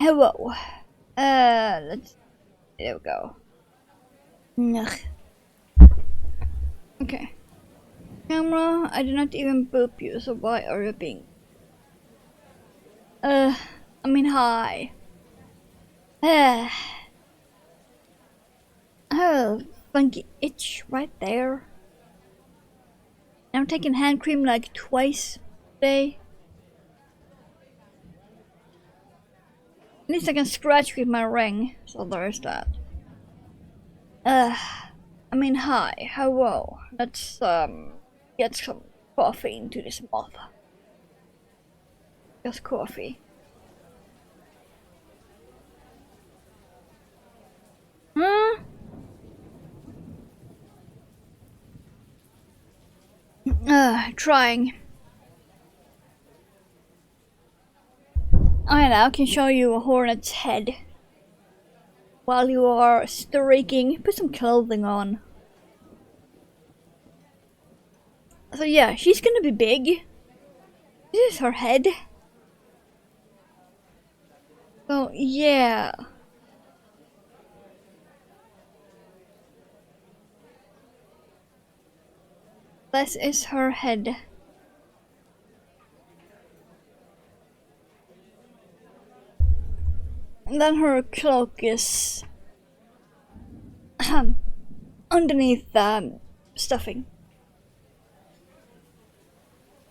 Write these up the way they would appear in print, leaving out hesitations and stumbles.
Hello. Let's. There we go. Ugh. Okay. Camera, I did not even boop you, so why are you being. I mean, hi. Oh, funky itch right there. I'm taking hand cream like twice a day. At least I can scratch with my ring, so there's that. I mean, hi, hello. Let's, get some coffee into this mouth. Just coffee. Hmm? Trying. I now can show you a hornet's head. While you are streaking, put some clothing on. So yeah, she's gonna be big. This is her head. So yeah. This is her head. And then her cloak is underneath stuffing.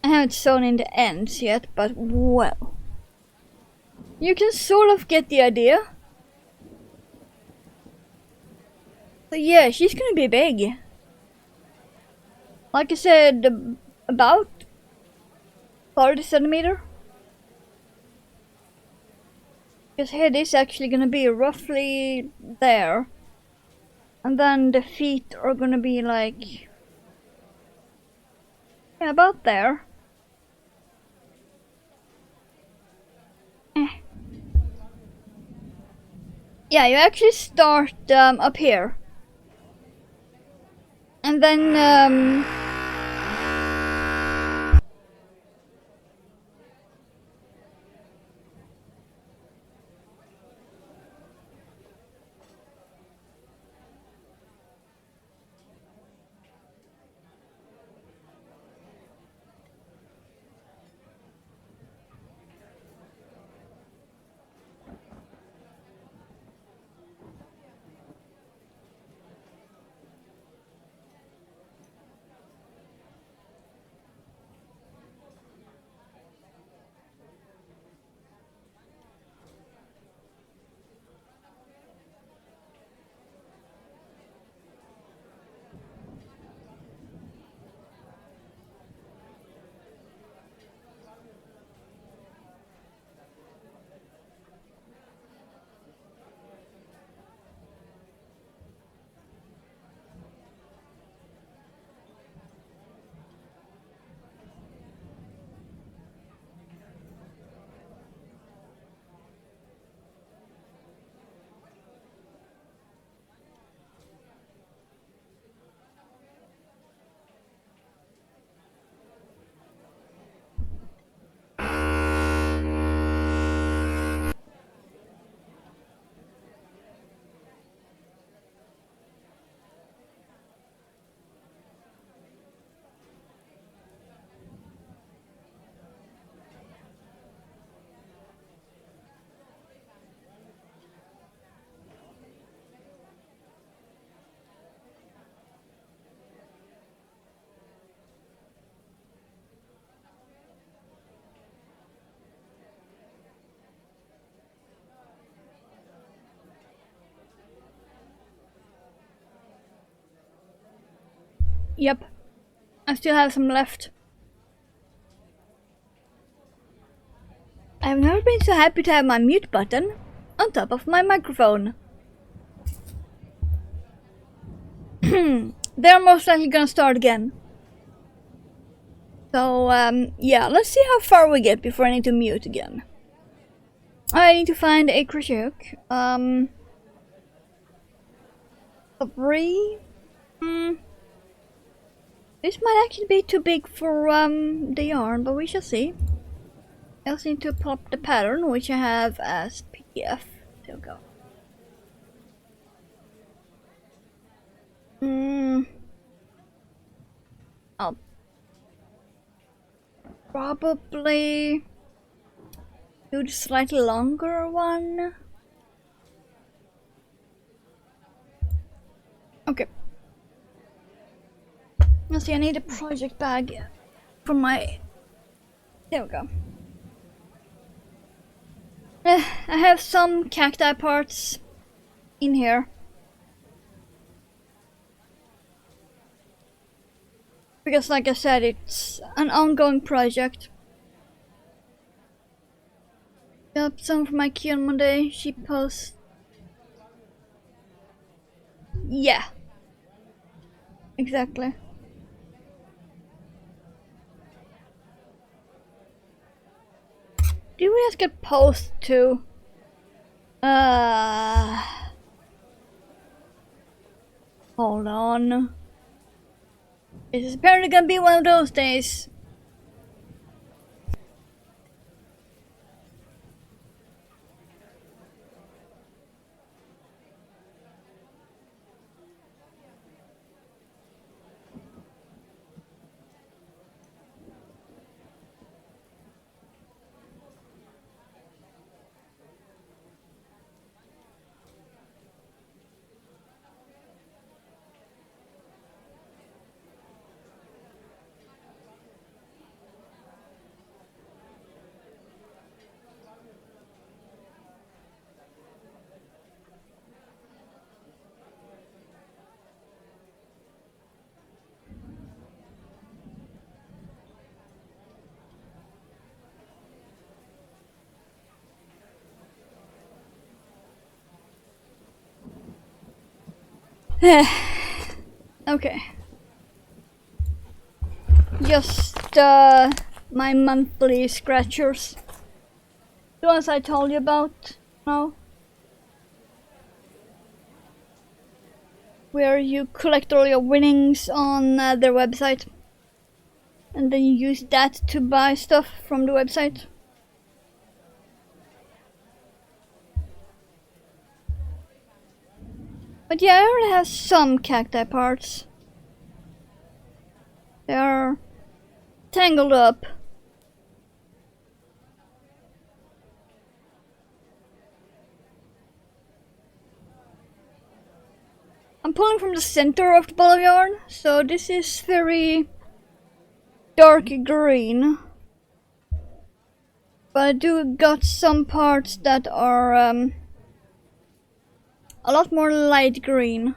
I haven't sewn in the ends yet, but well. You can sort of get the idea. So yeah, she's gonna be big. Like I said, about 40 centimeter. His head is actually gonna be roughly there. And then the feet are gonna be like... yeah, about there. Yeah, you actually start up here. And then yep, I still have some left. I've never been so happy to have my mute button on top of my microphone. They're most likely gonna start again. So, yeah, let's see how far we get before I need to mute again. I need to find a crochet hook. 3. This might actually be too big for the yarn, but we shall see. I also need to pop the pattern, which I have as PDF. There we go. I'll probably do the slightly longer one. Okay. Let's see, I need a project bag for my... There we go. I have some cacti parts in here. Because like I said, it's an ongoing project. Yep, some from IKEA on Monday. She posts... Yeah. Exactly. Do we just get post too? Hold on. This is apparently gonna be one of those days. Okay. Just my monthly scratchers. The ones I told you about now. Where you collect all your winnings on their website. And then you use that to buy stuff from the website. But yeah, I already have some cacti parts. They are tangled up. I'm pulling from the center of the ball of yarn, so this is very dark green. But I do got some parts that are a lot more light green.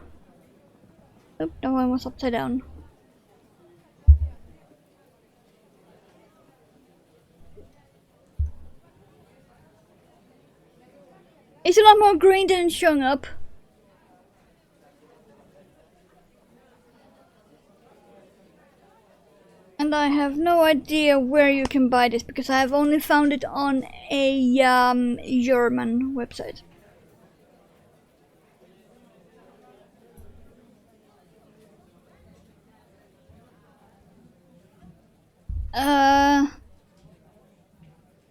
Oh, that one was upside down. It's a lot more green than it's showing up. And I have no idea where you can buy this because I have only found it on a German website.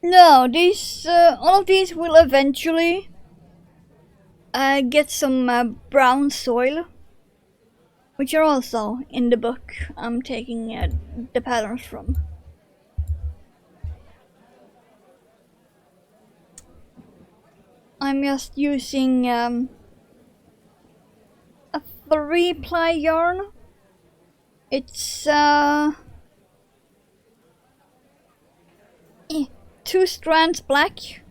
No, these all of these will eventually get some brown soil, which are also in the book I'm taking the patterns from. I'm just using a 3-ply yarn. It's 2 strands black.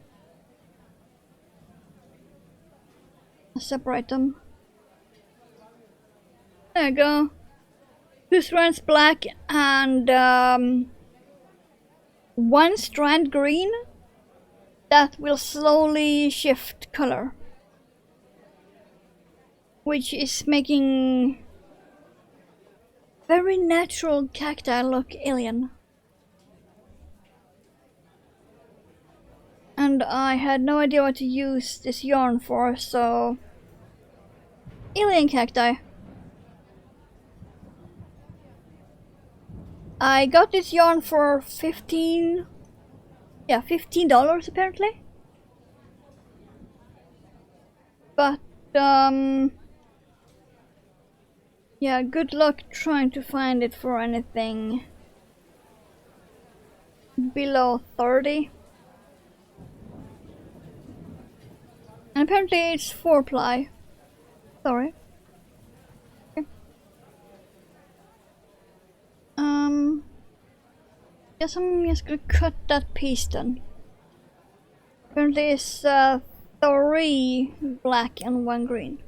I'll separate them. There you go. 2 strands black and 1 strand green that will slowly shift color, which is making very natural cacti look alien. And I had no idea what to use this yarn for, so alien cacti. I got this yarn for 15 Yeah, $15 apparently. But yeah, good luck trying to find it for anything below 30. And apparently it's 4-ply. Sorry. Okay. Guess I'm just gonna cut that piece then. Apparently it's 3 black and 1 green.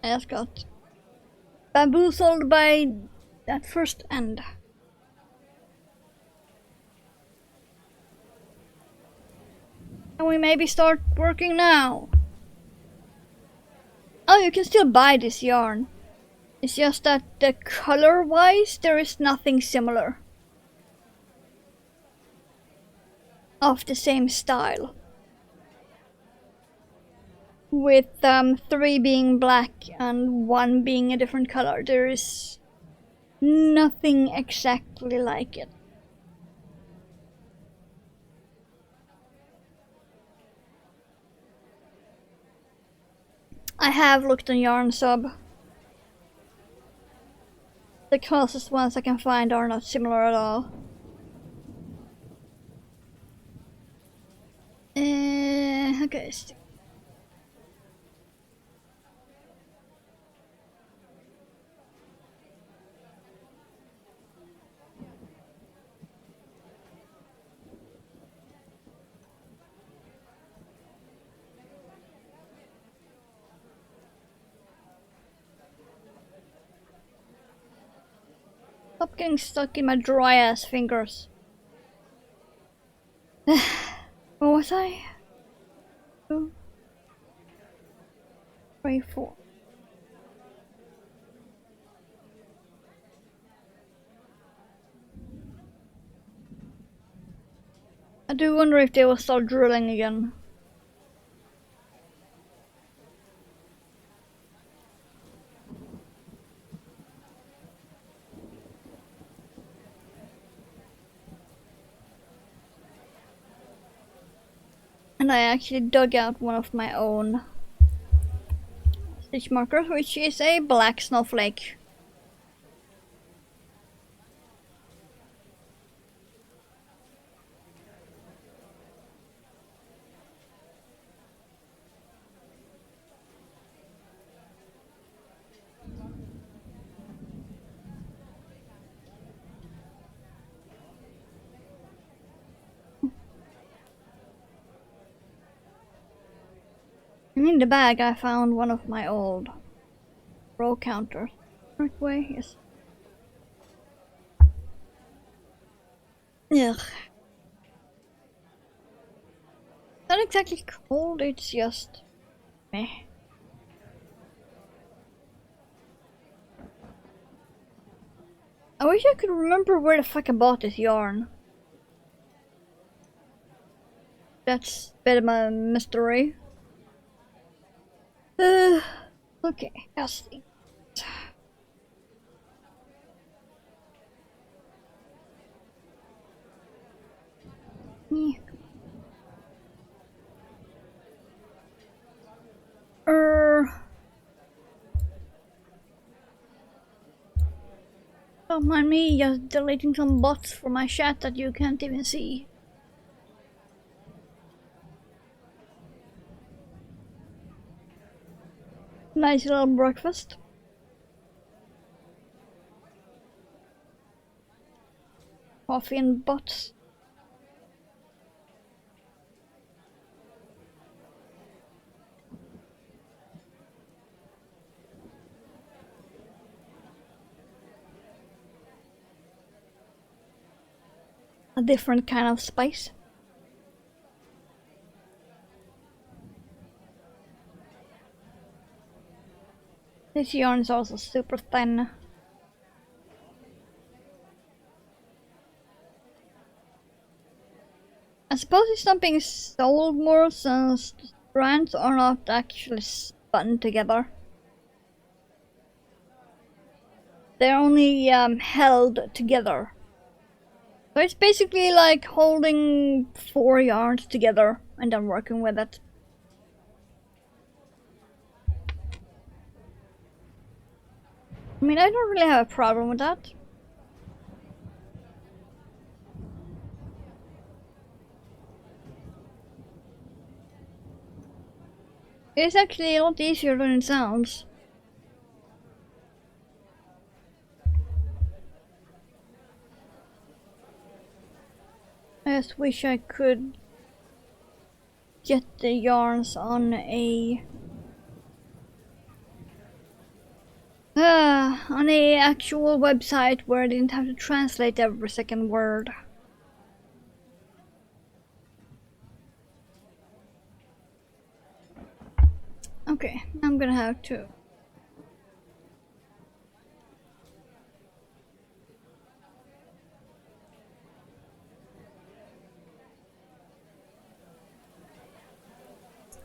I just got bamboozled by that first end. And we maybe start working now. Oh, you can still buy this yarn. It's just that the color-wise, there is nothing similar of the same style. With 3 being black and 1 being a different color, there is nothing exactly like it. I have looked on Yarn Sub. The closest ones I can find are not similar at all. Okay. Stop getting stuck in my dry ass fingers. What was I? 2, 3, 4. I do wonder if they will start drilling again. And I actually dug out one of my own stitch markers, which is a black snowflake. And in the bag I found one of my old row counters. Right way, yes. Ugh. Not exactly cold, it's just meh. I wish I could remember where the fuck I bought this yarn. That's a bit of a mystery. Okay, casting. Yeah. Don't mind me just deleting some bots from my chat that you can't even see. Nice little breakfast. Coffee and bots. A different kind of spice. This yarn is also super thin. I suppose it's not being sold more since the strands are not actually spun together. They're only held together. So it's basically like holding 4 yarns together and then working with it. I mean, I don't really have a problem with that. It's actually a lot easier than it sounds. I just wish I could get the yarns on a actual website where I didn't have to translate every second word. Okay, I'm gonna have to.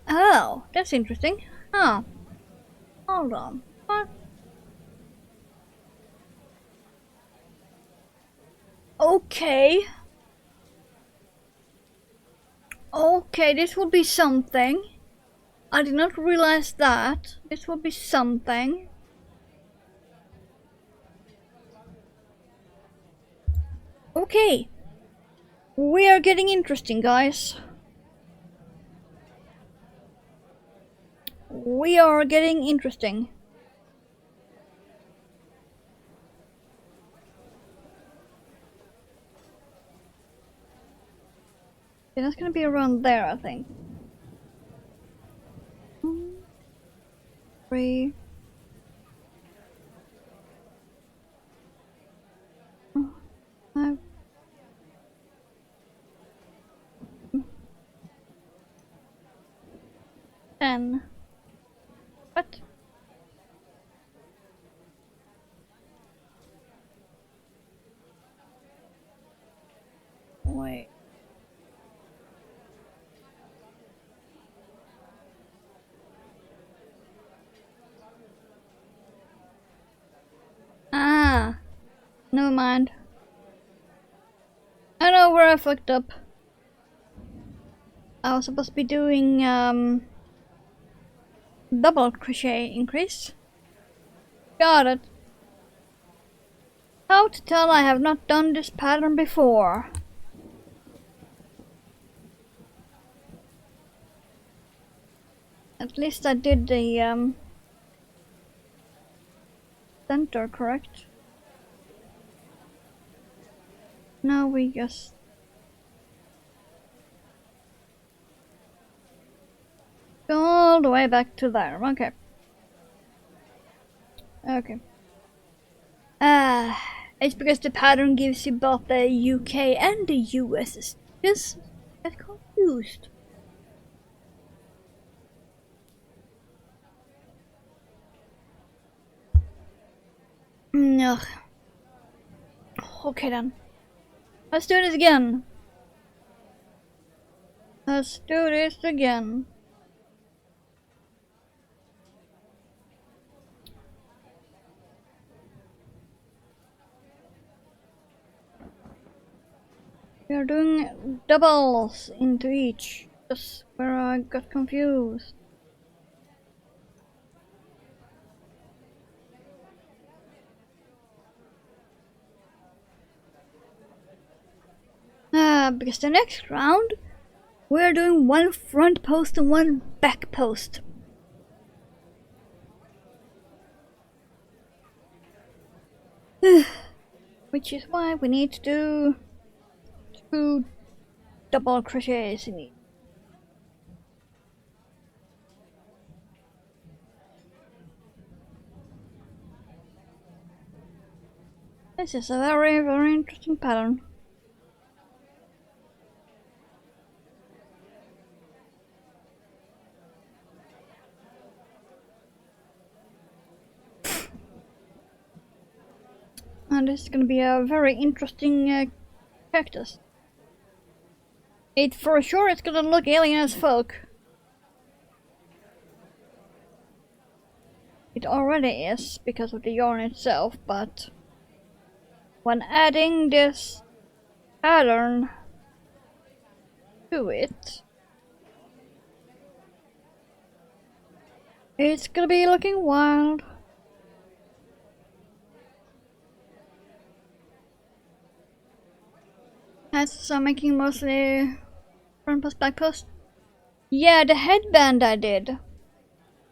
Oh, that's interesting. Oh, hold on. What? Okay. Okay, this will be something. I did not realize that. This will be something. Okay. We are getting interesting, guys. We are getting interesting. Yeah, that's gonna be around there, I think. 3. 5. 10. What? Wait. Ah. Never mind. I know where I fucked up. I was supposed to be doing double crochet increase. Got it. How to tell I have not done this pattern before? At least I did the center correct. Now we just go all the way back to there. Okay. Okay. It's because the pattern gives you both the UK and the US. Just get confused. Ugh. Okay then. Let's do this again. Let's do this again. We are doing doubles into each. That's where I got confused. Because the next round we're doing one front post and one back post. Which is why we need to do 2 double crochets in each. This is a very, very interesting pattern. And this is gonna be a very interesting cactus. It for sure it's gonna look alien as fuck. It already is because of the yarn itself, but when adding this pattern to it, it's gonna be looking wild. Hats are making mostly front post, back post. Yeah, the headband I did.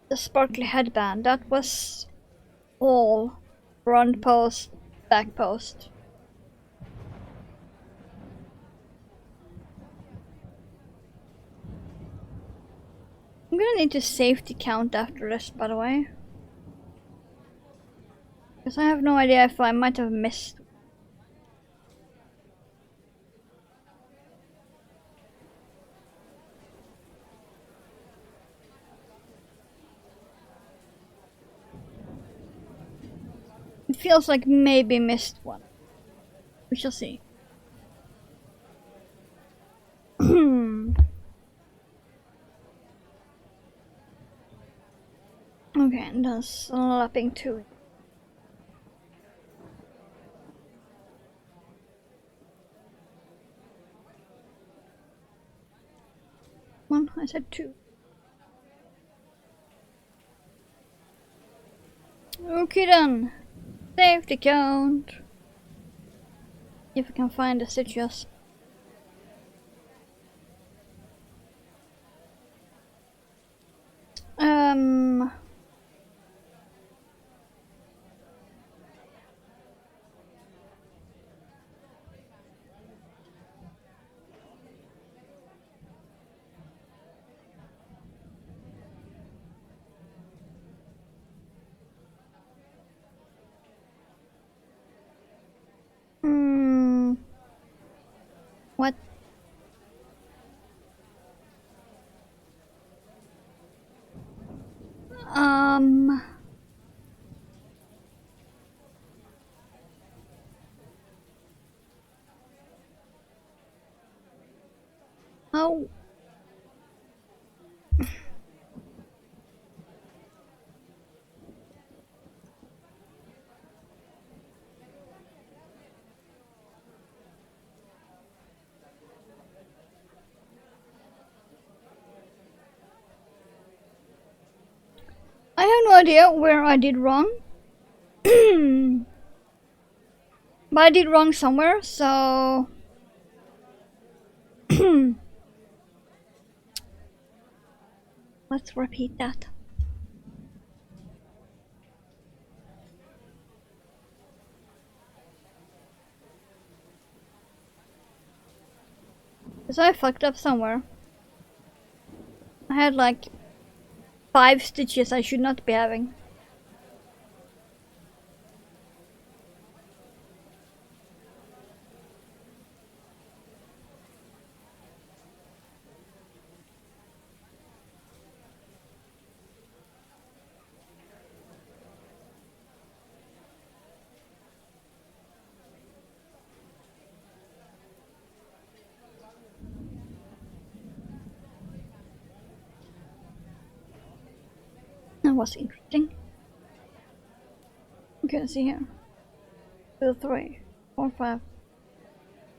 The sparkly headband, that was all front post, back post. I'm gonna need to safety count after this, by the way. Because I have no idea if I might have missed. It feels like maybe missed one. We shall see. Okay, and then slapping two. One, I said two. Okay then. Safety count. If I can find the stitches. What? How? I have no idea where I did wrong. But I did wrong somewhere, so... Let's repeat that. Because I fucked up somewhere. I had like 5 stitches I should not be having. That was interesting. Okay, let's see here. 2, 3, 4, 5.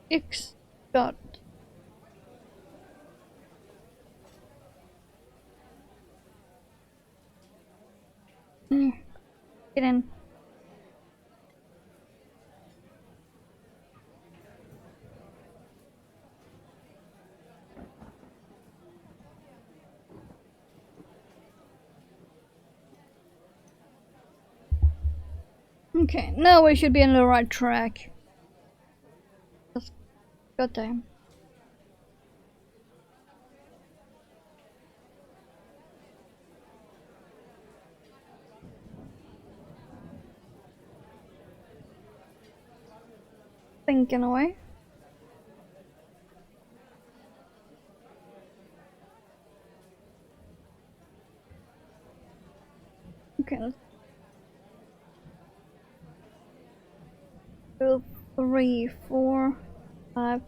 X dot. Get in. Okay, now we should be on the right track. Just goddamn. Thinking away. Okay, let's 2, 3, 4, 5,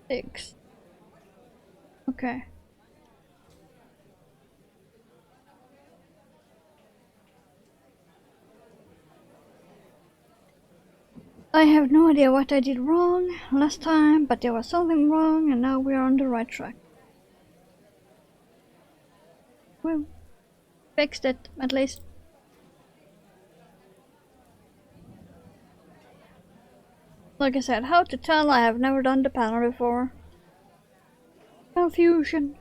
6. Okay. I have no idea what I did wrong last time, but there was something wrong and now we are on the right track. Well, fixed it, at least. Like I said, how to tell? I have never done the panel before. Confusion.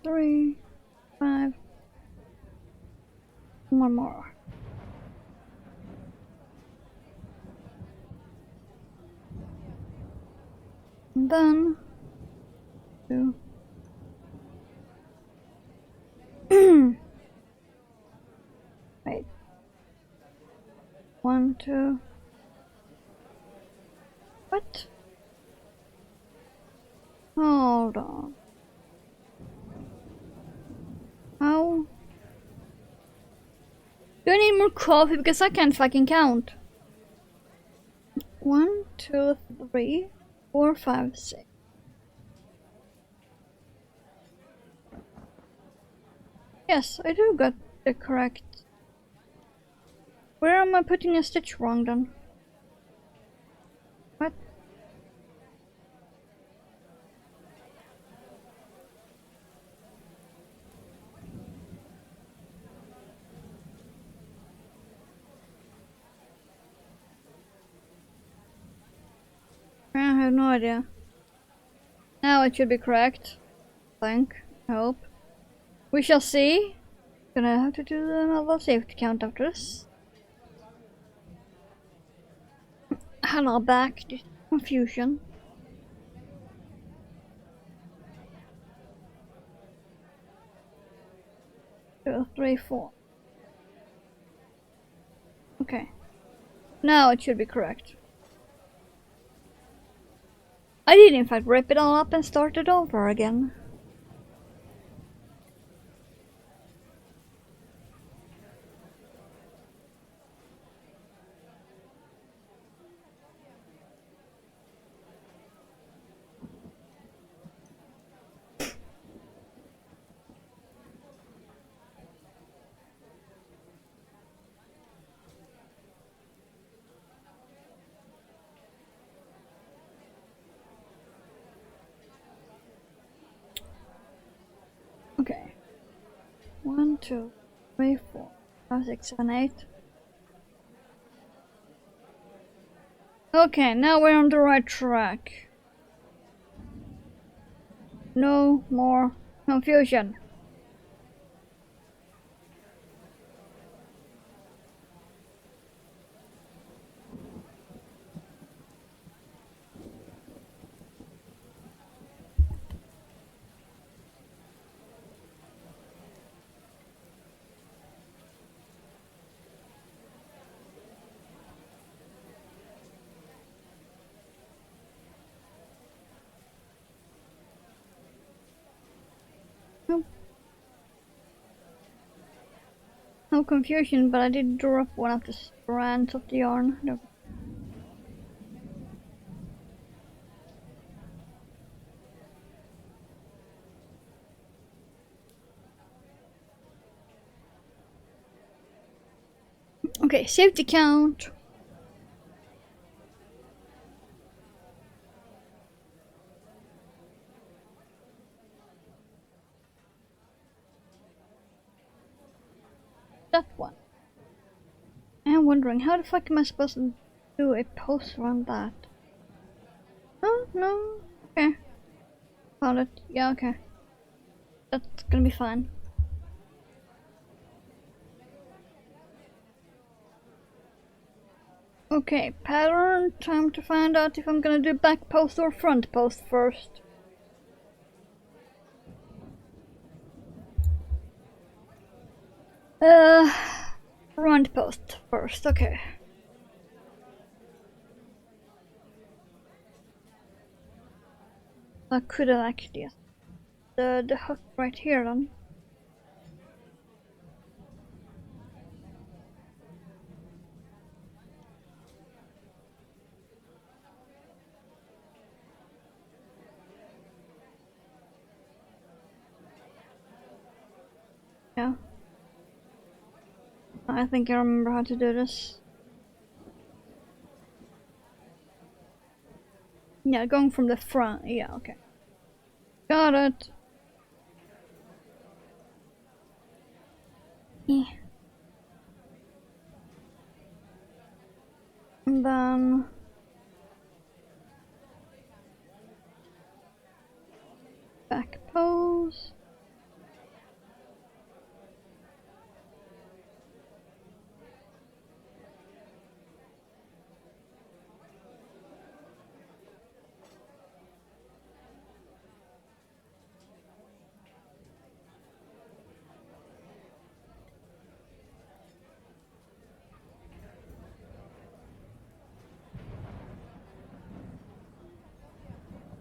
Three, 5. One more. And then 2. Wait. 1, 2. What? Hold on. How? Do I need more coffee? Because I can't fucking count. 1, 2, 3, 4, 5, 6. Yes, I do got the correct. Where am I putting a stitch wrong then? What? I have no idea. Now it should be correct. I hope. We shall see. Gonna have to do another safety count after this. Hello back. This confusion. Two, 3, 4. Okay. Now it should be correct. I did in fact rip it all up and start it over again. Okay. 1, 2, 3, 4, 5, 6, 7, 8. Okay, now we're on the right track. No more confusion. No confusion, but I did drop one of the strands of the yarn. No. Okay, safety count. That one. I'm wondering, how the fuck am I supposed to do a poster on that? Oh, no. Okay. Found it. Yeah, okay. That's gonna be fine. Okay, pattern. Time to find out if I'm gonna do back post or front post first. Front post first, okay. I could have actually the hook right here then. I think I remember how to do this. Yeah, going from the front. Yeah, okay. Got it. Yeah. And then back pose.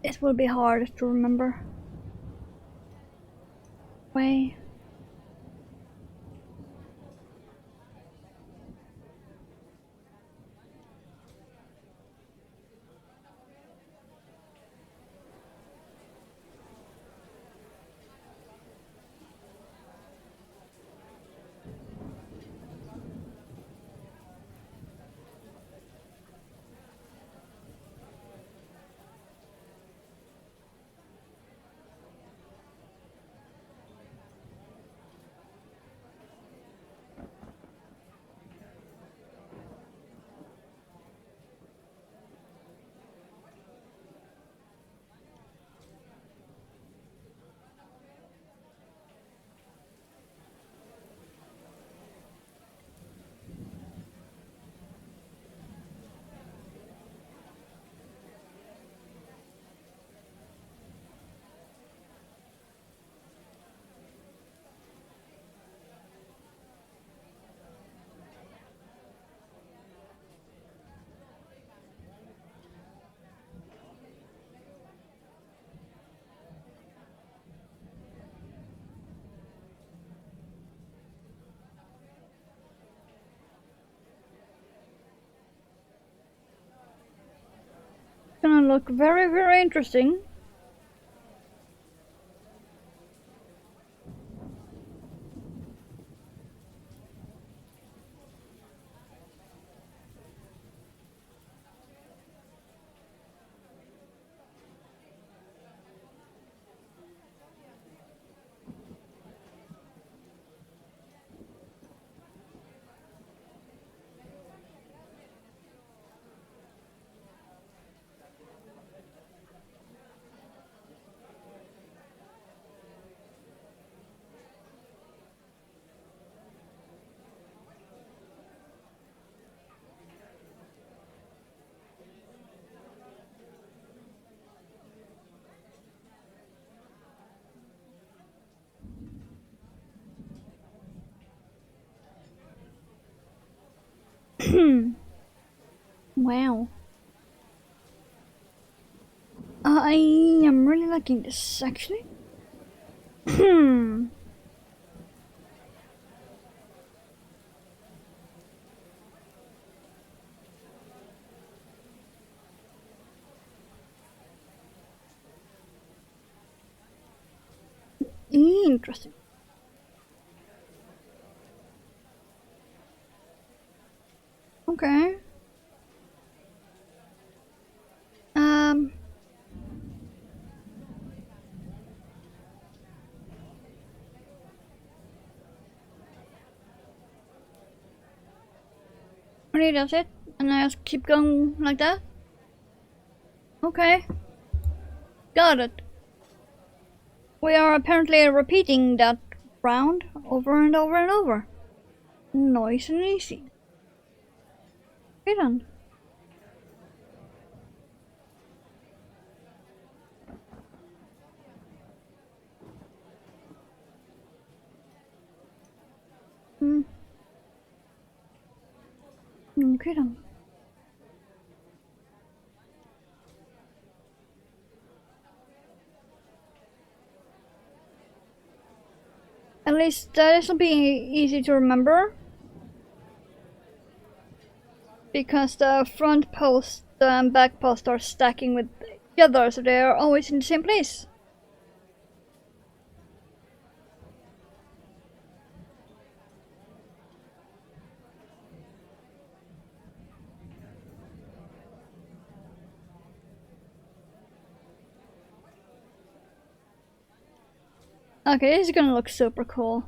This will be hard to remember. Way. Gonna look very, very interesting. Wow. I am really liking this actually. Interesting. Okay. Um. Really, that's it? And I just keep going like that? Okay. Got it. We are apparently repeating that round over and over and over. Nice and easy. Okay then. Hmm. Okay then. At least this will be easy to remember. Because the front post and back post are stacking with each other, so they are always in the same place. Okay, this is gonna look super cool.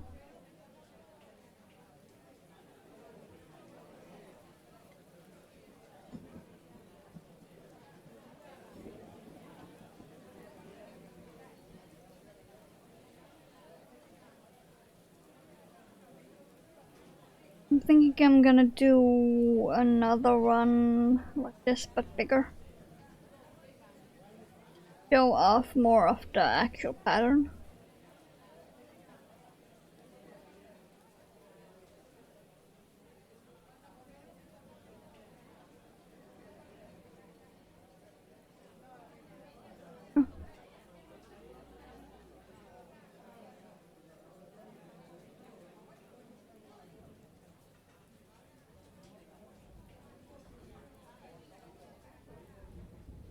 I'm thinking I'm gonna do another one like this but bigger. Show off more of the actual pattern.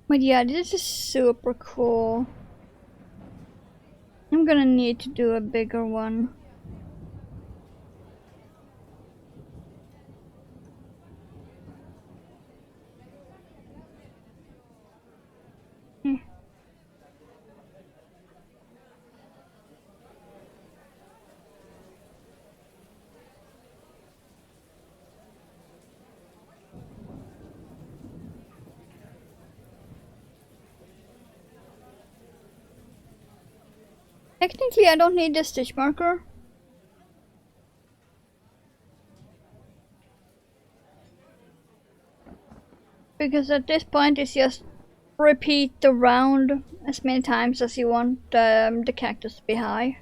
But yeah, this is super cool. I'm gonna need to do a bigger one. Technically, I don't need the stitch marker. Because at this point, it's just repeat the round as many times as you want the cactus to be high.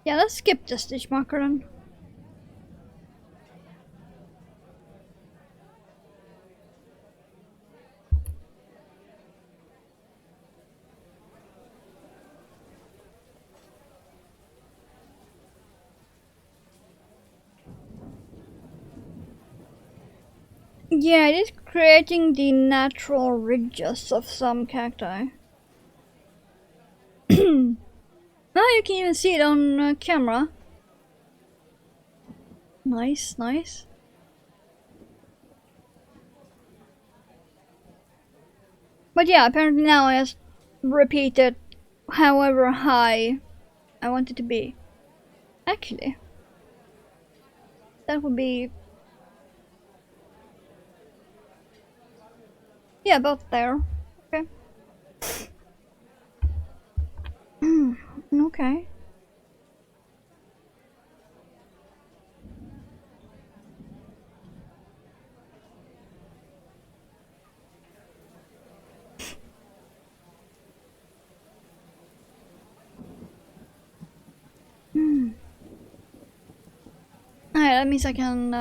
Yeah, let's skip the stitch marker then. Yeah, it is creating the natural ridges of some cacti. Oh, you can even see it on camera. Nice, nice. But yeah, apparently now I just repeat it however high I want it to be. Actually, that would be... yeah, about there. Okay. Okay. Alright, that means I can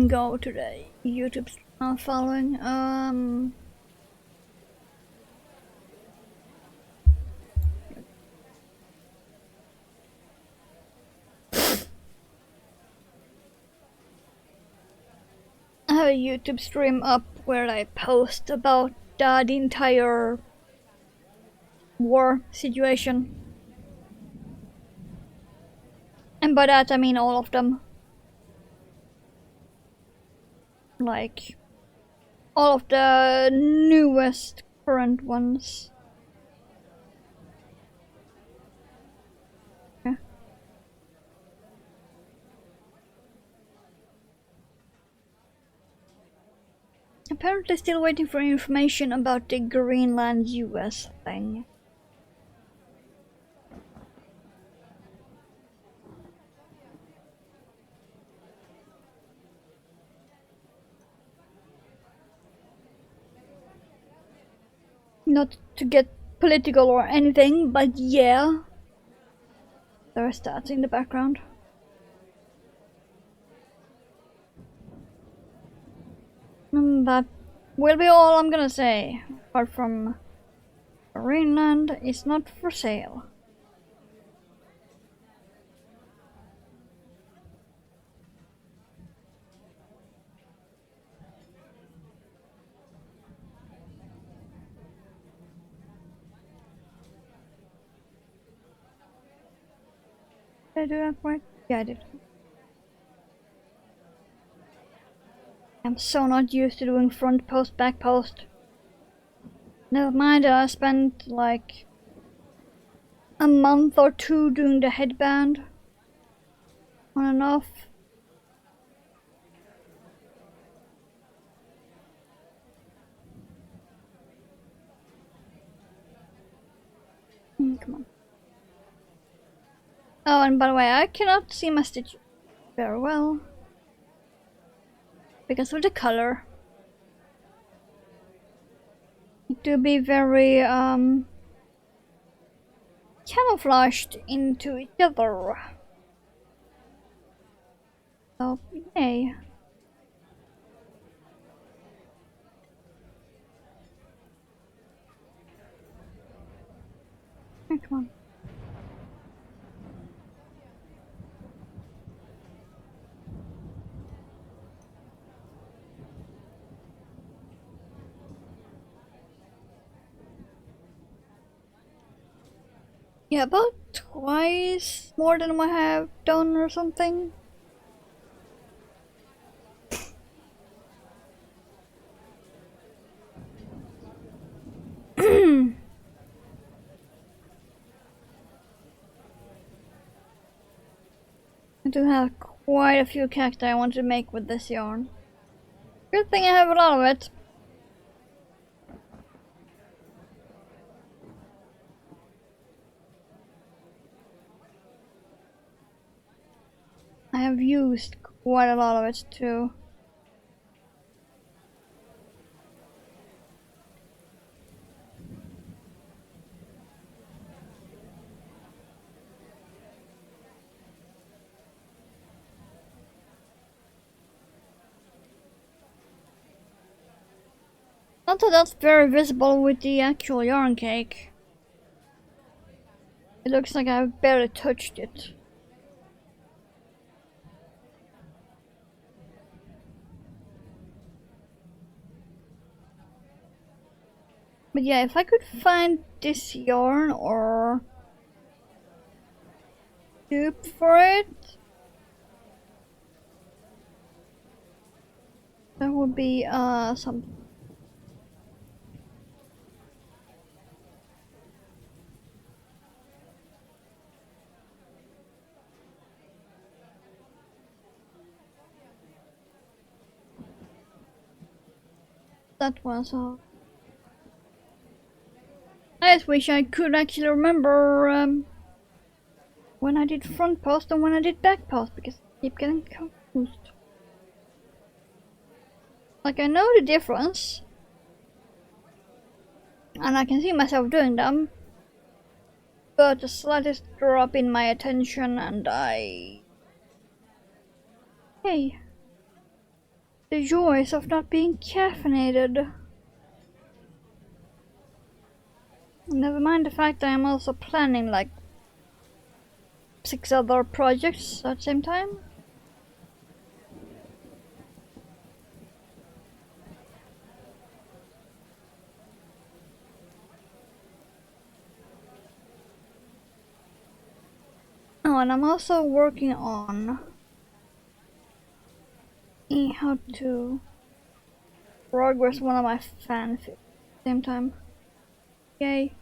go to the YouTube following. I have a YouTube stream up where I post about the entire war situation. And by that I mean all of them. Like, all of the newest current ones. Yeah. Apparently still waiting for information about the Greenland US thing. Not to get political or anything, but yeah. There are stats in the background. That will be all I'm gonna say, apart from Greenland is not for sale. Did I do that right? Yeah, I did. I'm so not used to doing front post, back post. Never mind that I spent like a month or two doing the headband on and off. Come on. Oh, and by the way, I cannot see my stitch very well because of the color. To be very camouflaged into each other. So yay. Oh, come on. Yeah, about twice more than I have done or something. I do have quite a few cacti I want to make with this yarn. Good thing I have a lot of it. I have used quite a lot of it too. Not that that's very visible with the actual yarn cake. It looks like I've barely touched it. But yeah, if I could find this yarn or dupe for it, that would be something. That was all. I just wish I could actually remember when I did front post and when I did back post because I keep getting confused. Like I know the difference and I can see myself doing them, but the slightest drop in my attention and hey, the joys of not being caffeinated. Never mind the fact that I'm also planning like 6 other projects at the same time. Oh, and I'm also working on how to progress one of my fanfics at the same time. Yay.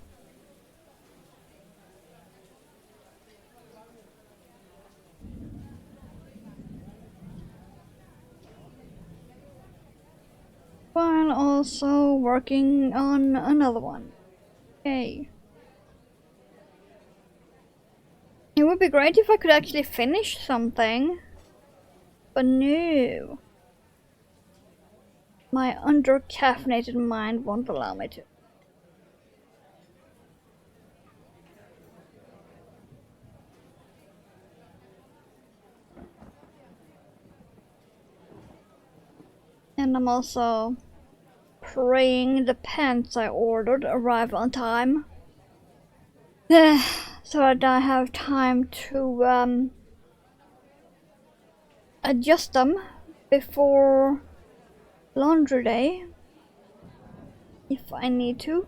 While also working on another one. Yay. It would be great if I could actually finish something. But no. My under-caffeinated mind won't allow me to. And I'm also praying the pants I ordered arrive on time. So that I have time to adjust them before laundry day, if I need to.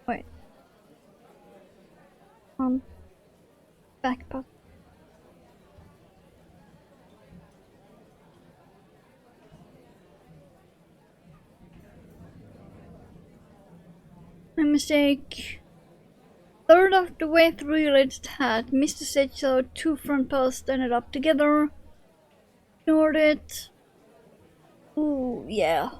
Wait. Backpack. My mistake. Third of the way through your latest hat. Missed the stitch, so 2 front posts ended up together. Ignored it. Ooh, yeah.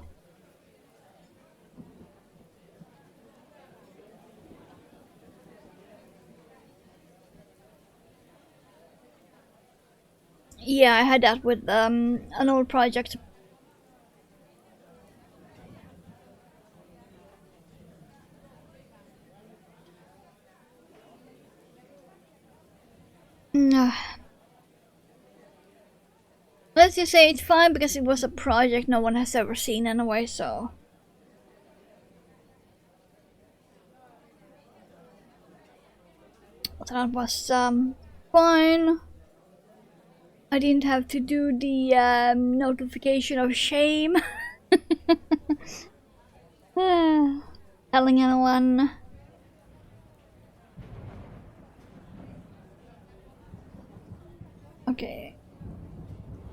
Yeah, I had that with an old project. Let's just say it's fine because it was a project no one has ever seen anyway, so. That was fine. I didn't have to do the notification of shame. Telling anyone. Okay.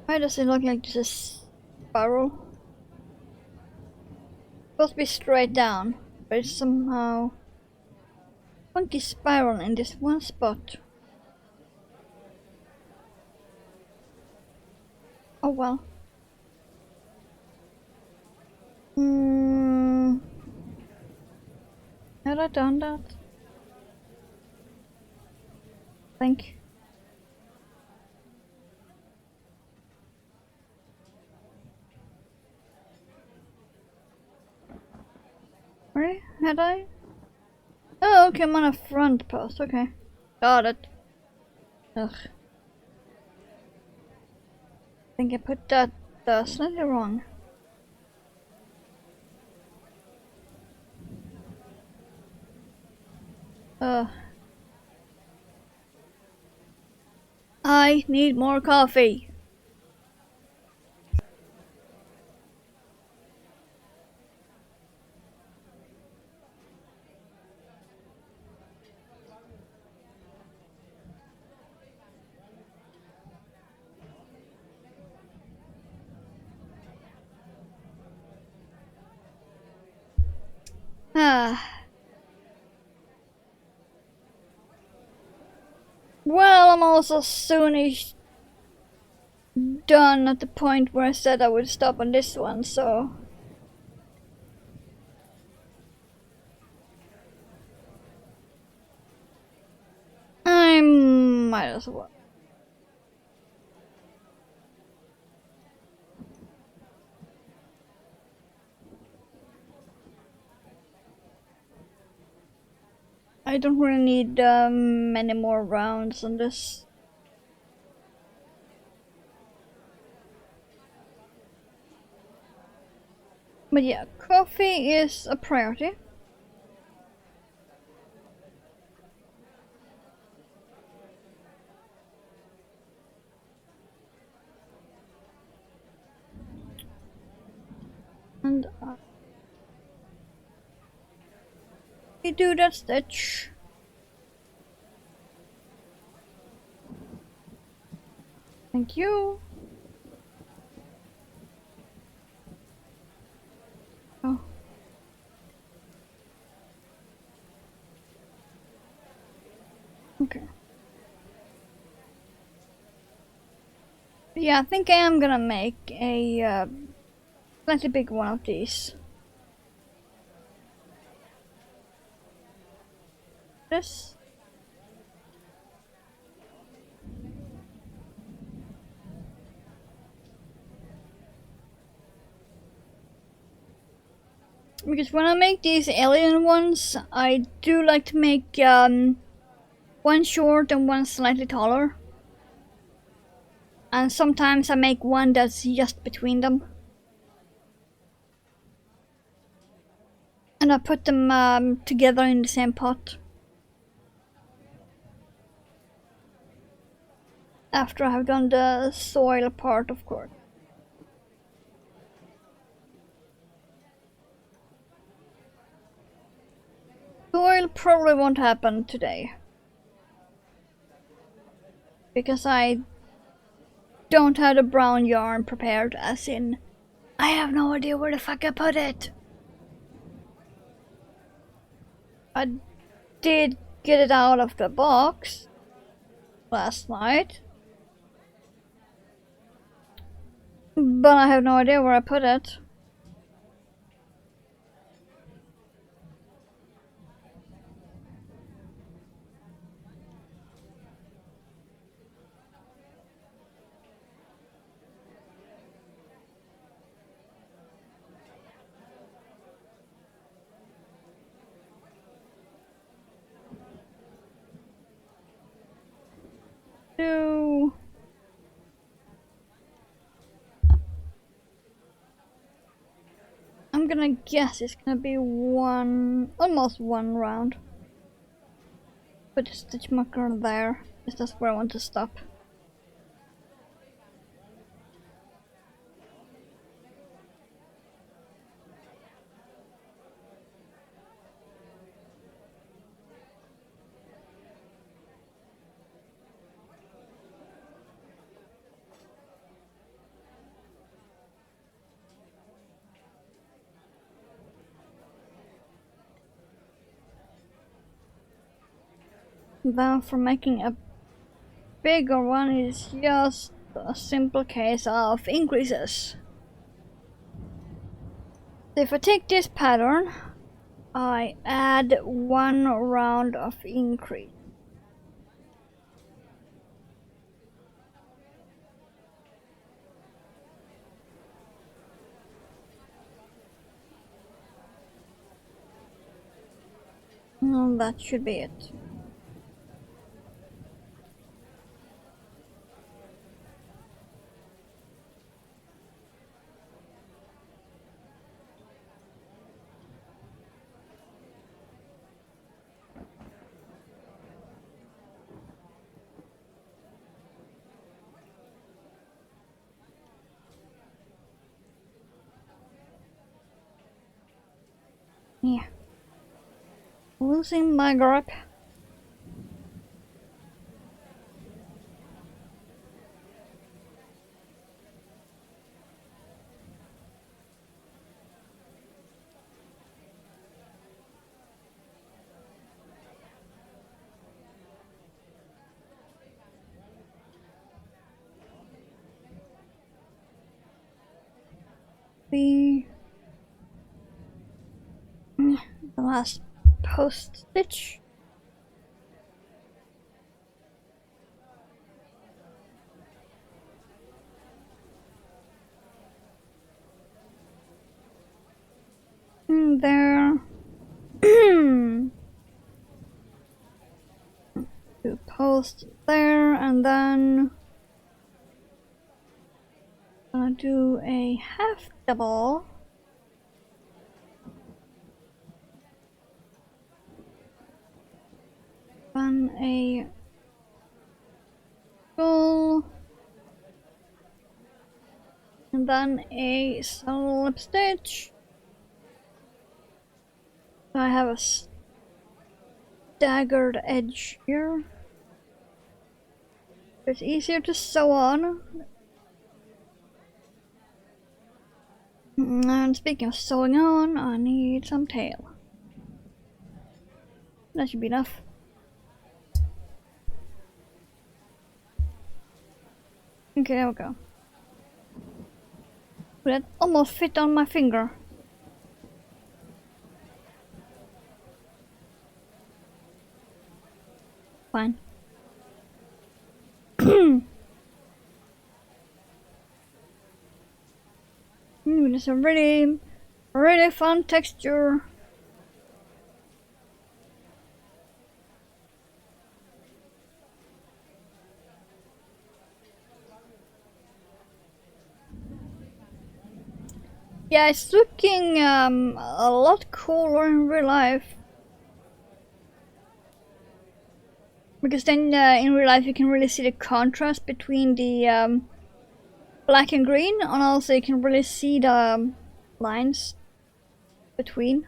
Why does it look like this is spiral? Supposed to be straight down, but it's somehow funky spiral in this one spot. Oh well. Had I done that? I think. Right? Had I? Oh, okay, I'm on a front post, okay. Got it. Ugh. I think I put that slightly wrong. I need more coffee. Well, I'm also soonish done at the point where I said I would stop on this one, so. I might as well. I don't really need many more rounds on this. But yeah, coffee is a priority. And we do that stitch. Thank you. Oh. Okay. Yeah, I think I am gonna make a slightly big one of these. This. Because when I make these alien ones, I do like to make one short and one slightly taller. And sometimes I make one that's just between them. And I put them together in the same pot. After I have done the soil part, of course. Soil probably won't happen today. Because I don't have the brown yarn prepared, as in, I have no idea where the fuck I put it. I did get it out of the box last night. But I have no idea where I put it. So I'm gonna guess it's gonna be almost one round. Put a stitch marker there, because that's where I want to stop. Then for making a bigger one is just a simple case of increases. So if I take this pattern, I add 1 round of increase. And that should be it. Yeah. Losing my grip. The last post stitch. There. Do post there, and then I'll do a half double. Then a full, and then a slip stitch. So I have a staggered edge here. It's easier to sew on. And speaking of sewing on, I need some tail. That should be enough. Okay, there we go. That almost fit on my finger. Fine. It's a really fun texture. Yeah, it's looking a lot cooler in real life. Because then in real life you can really see the contrast between the black and green, and also you can really see the lines between.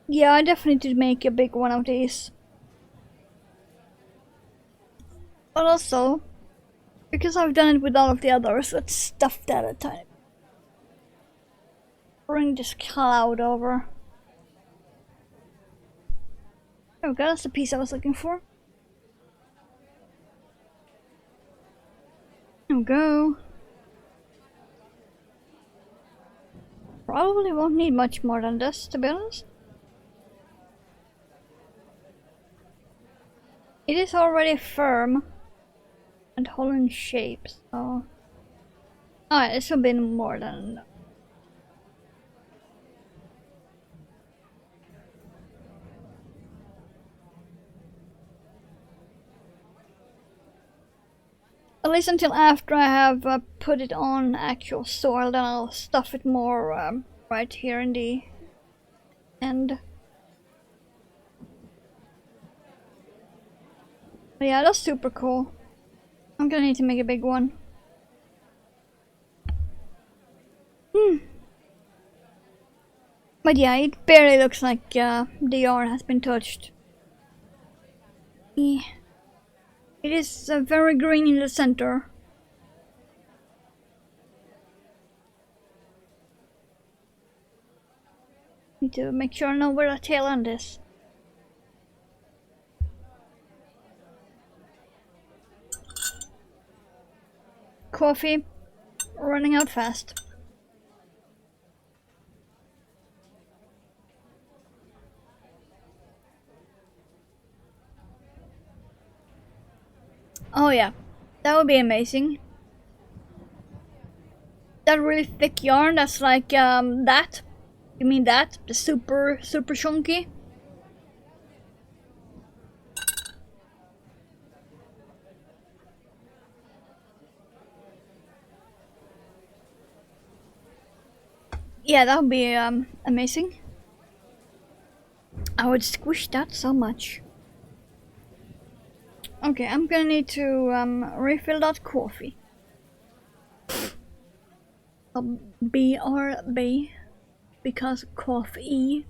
Yeah, I definitely did make a big one of these. But also, because I've done it with all of the others, let's stuff that a tiny. Bring this cloud over. There we go, that's the piece I was looking for. There we go. Probably won't need much more than this, to be honest. It is already firm and holding shape, so... Alright, this will be more than enough. At least until after I have put it on actual soil, then I'll stuff it more right here in the end. But yeah, that's super cool. I'm gonna need to make a big one. But yeah, it barely looks like the yarn has been touched. Yeah. It is very green in the center. Need to make sure I know where the tail end is. Coffee running out fast. Oh yeah, that would be amazing. That really thick yarn that's like that? You mean that? The super chunky? Yeah, that would be amazing. I would squish that so much. Okay, I'm gonna need to refill that coffee. BRB because coffee.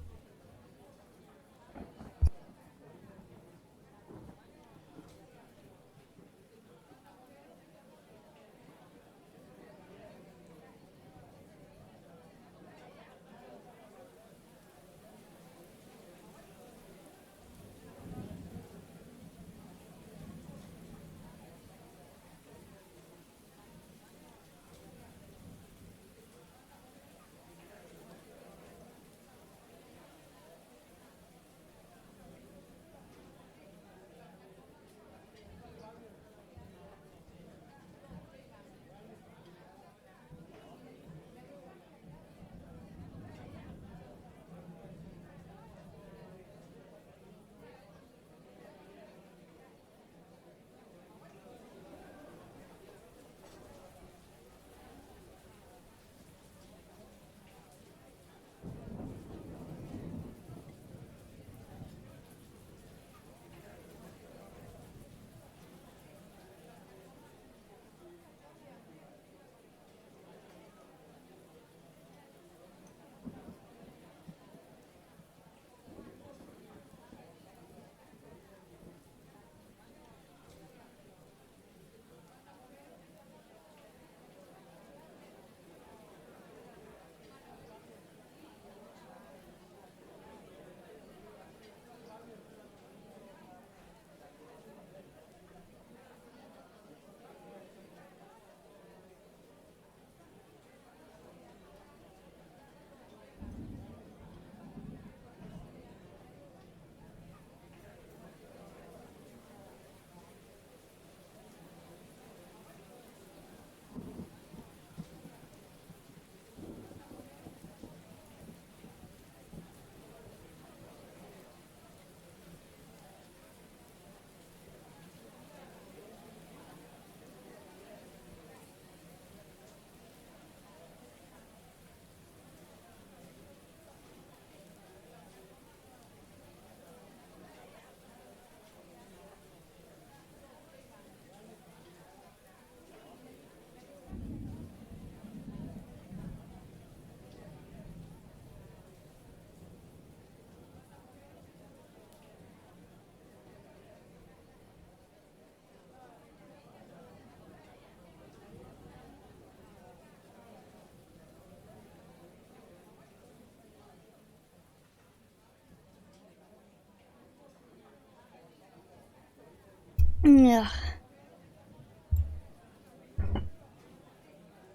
Ugh.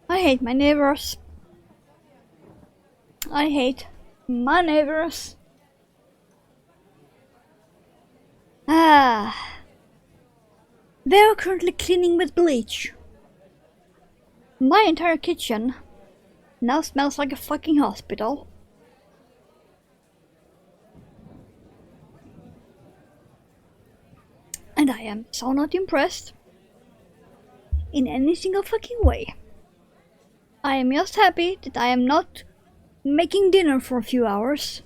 I hate my neighbors. I hate my neighbors. They are currently cleaning with bleach. My entire kitchen now smells like a fucking hospital. And I am so not impressed in any single fucking way. I am just happy that I am not making dinner for a few hours.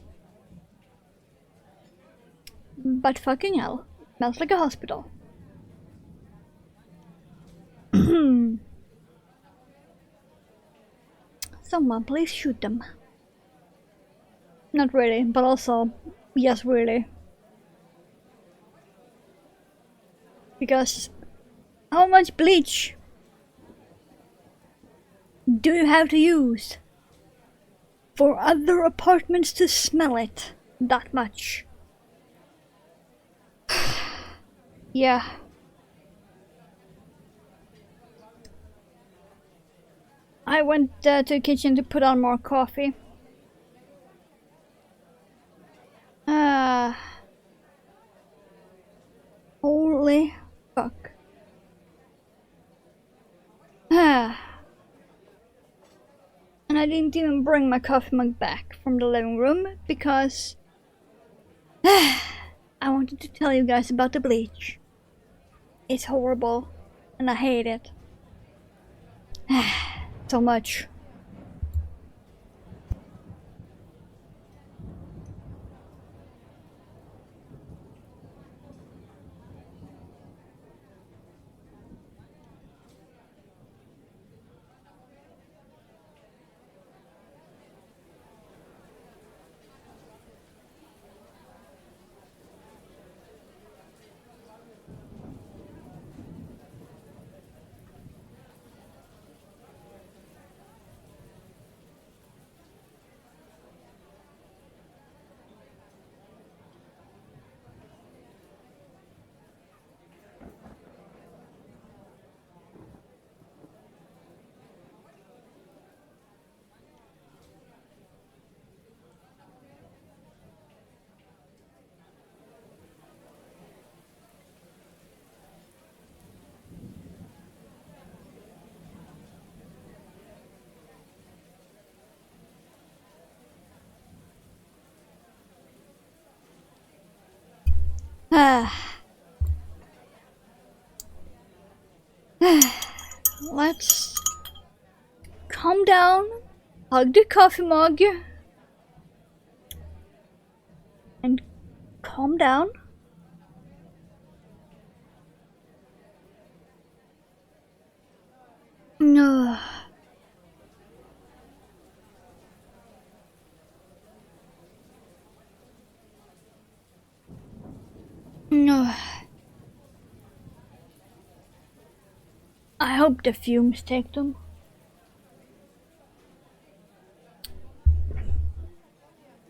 But fucking hell, it smells like a hospital. Someone please shoot them. Not really, but also, yes really. Because how much bleach do you have to use for other apartments to smell it that much? Yeah. I went to the kitchen to put on more coffee. Holy fuck. And I didn't even bring my coffee mug back from the living room because I wanted to tell you guys about the bleach. It's horrible and I hate it so much. Let's calm down, hug the coffee mug, and calm down. No. No. I hope the fumes take them.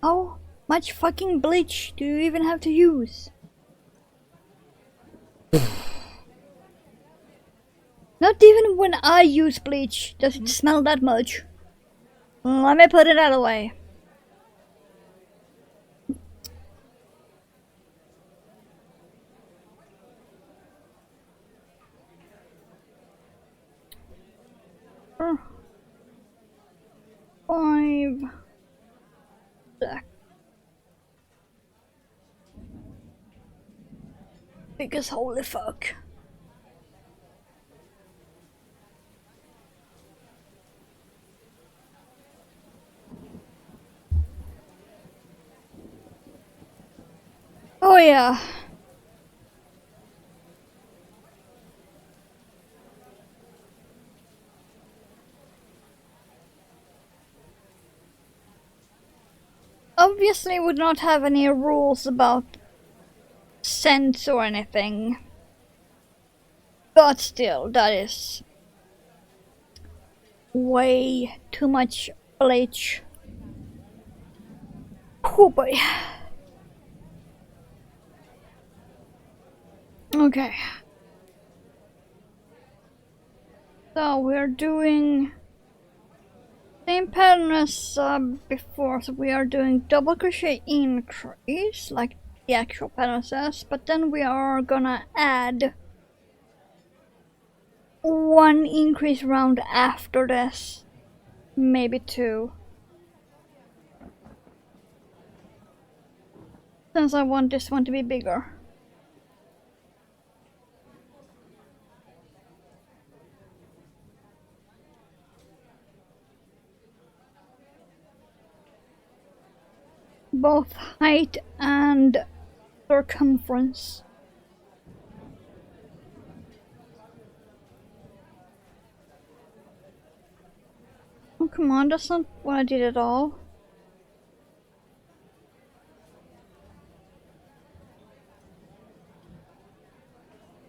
How much fucking bleach do you even have to use? Not even when I use bleach does it smell that much. Let me put it that way. Five. Black. Because holy fuck. Oh yeah. Obviously would not have any rules about scents or anything. But still, that is way too much bleach. Oh boy. Okay. So we're doing same pattern as before, so we are doing double crochet increase like the actual pattern says, but then we are gonna add one increase round after this, maybe two, since I want this one to be bigger. Both height and circumference. Oh, come on, that's not what I did at all.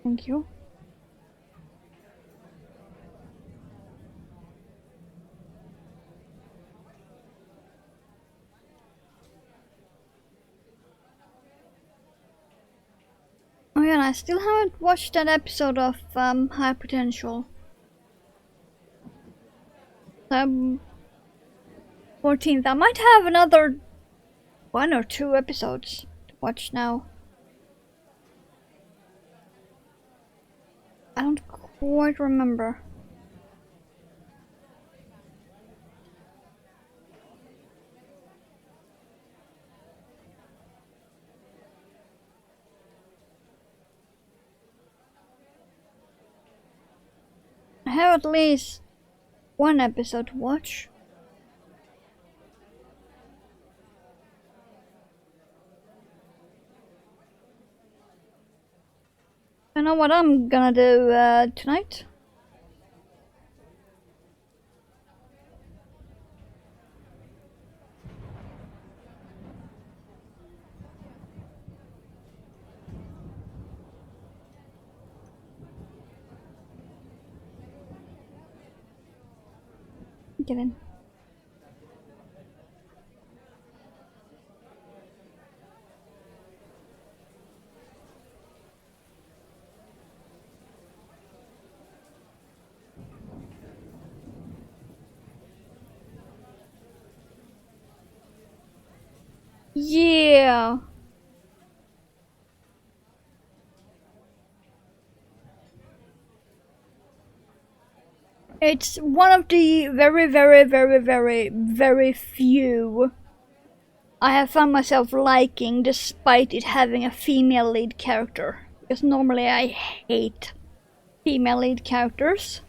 Thank you. Oh yeah, and I still haven't watched that episode of High Potential. 14th. I might have another 1 or 2 episodes to watch now. I don't quite remember. I have at least 1 episode to watch. I know what I'm gonna do tonight. Get in. Yeah. It's one of the very few I have found myself liking despite it having a female lead character. Because normally I hate female lead characters.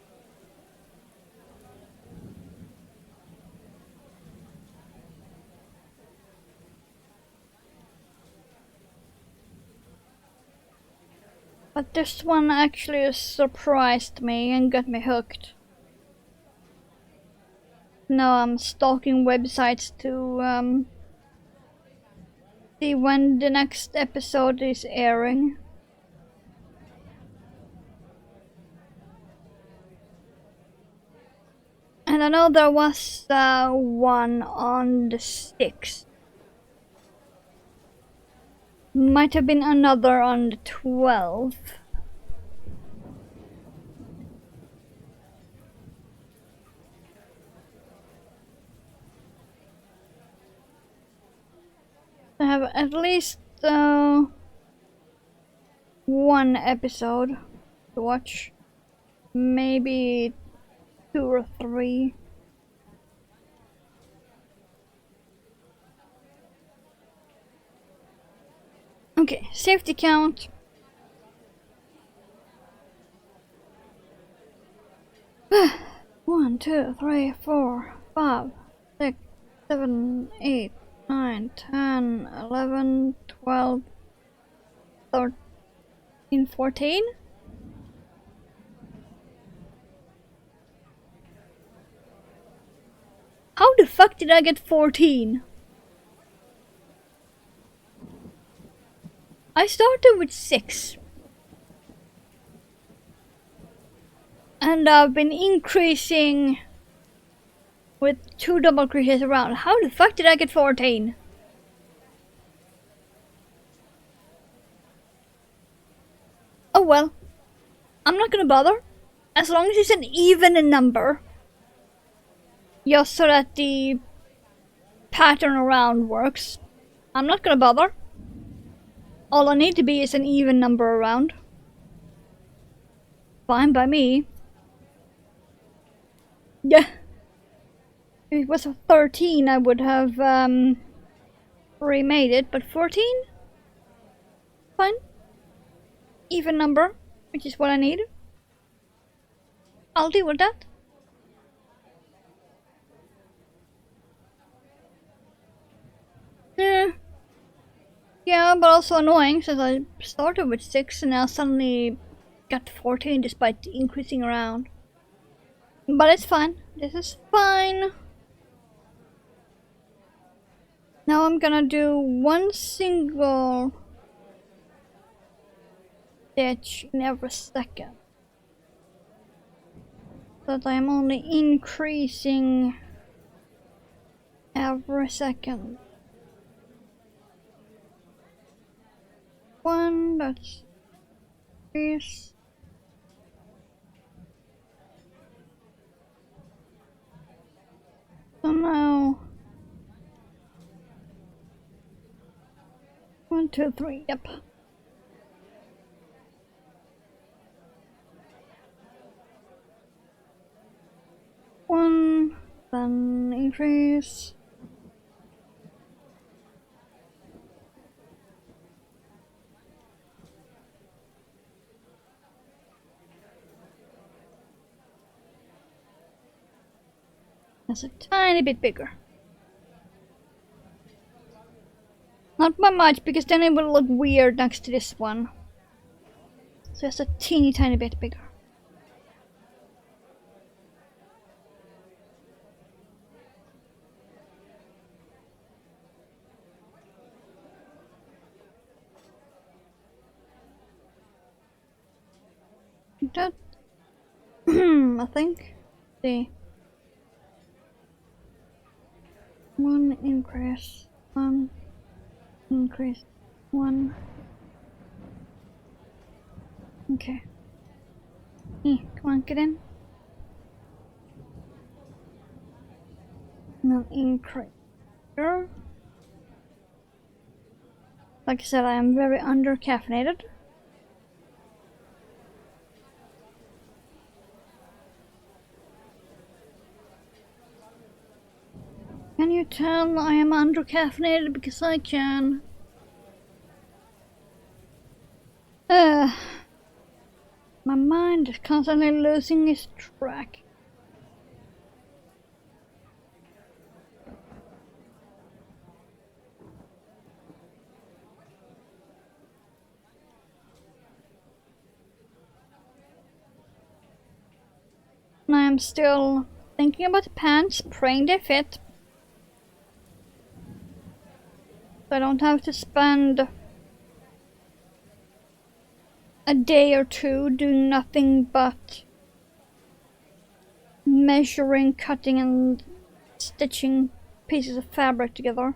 But this one actually surprised me and got me hooked. Now I'm stalking websites to see when the next episode is airing. And I know there was one on the 6th. Might have been another on the 12th. I have at least 1 episode to watch. Maybe 2 or 3. Okay, safety count. One, 2, 3, 4, 5, 6, 7, 8, 9, 10, 11, 12, 13, 14. How the fuck did I get 14? I started with 6. And I've been increasing with 2 double crochets around. How the fuck did I get 14? Oh well. I'm not gonna bother. As long as it's an even number. Just so that the pattern around works. I'm not gonna bother. All I need to be is an even number around. Fine by me. Yeah. If it was a 13, I would have remade it, but 14? Fine. Even number, which is what I need. I'll deal with that. Yeah. Yeah, but also annoying since I started with 6 and now suddenly got 14 despite increasing around. But it's fine. This is fine. Now I'm gonna do one single stitch in every second. So that I'm only increasing every second. One, that's this. So now 1, 2, 3, yep. One, then increase. That's a tiny bit bigger. Not by much, because then it will look weird next to this one. So just a teeny tiny bit bigger. That I think. See. One increase. One increase. One. Okay. Come on, get in. Now increase. Like I said, I am very under caffeinated. Can you tell I am under caffeinated? Because I can. My mind is constantly losing its track. And I am still thinking about the pants, praying they fit. So I don't have to spend a day or two doing nothing but measuring, cutting and stitching pieces of fabric together.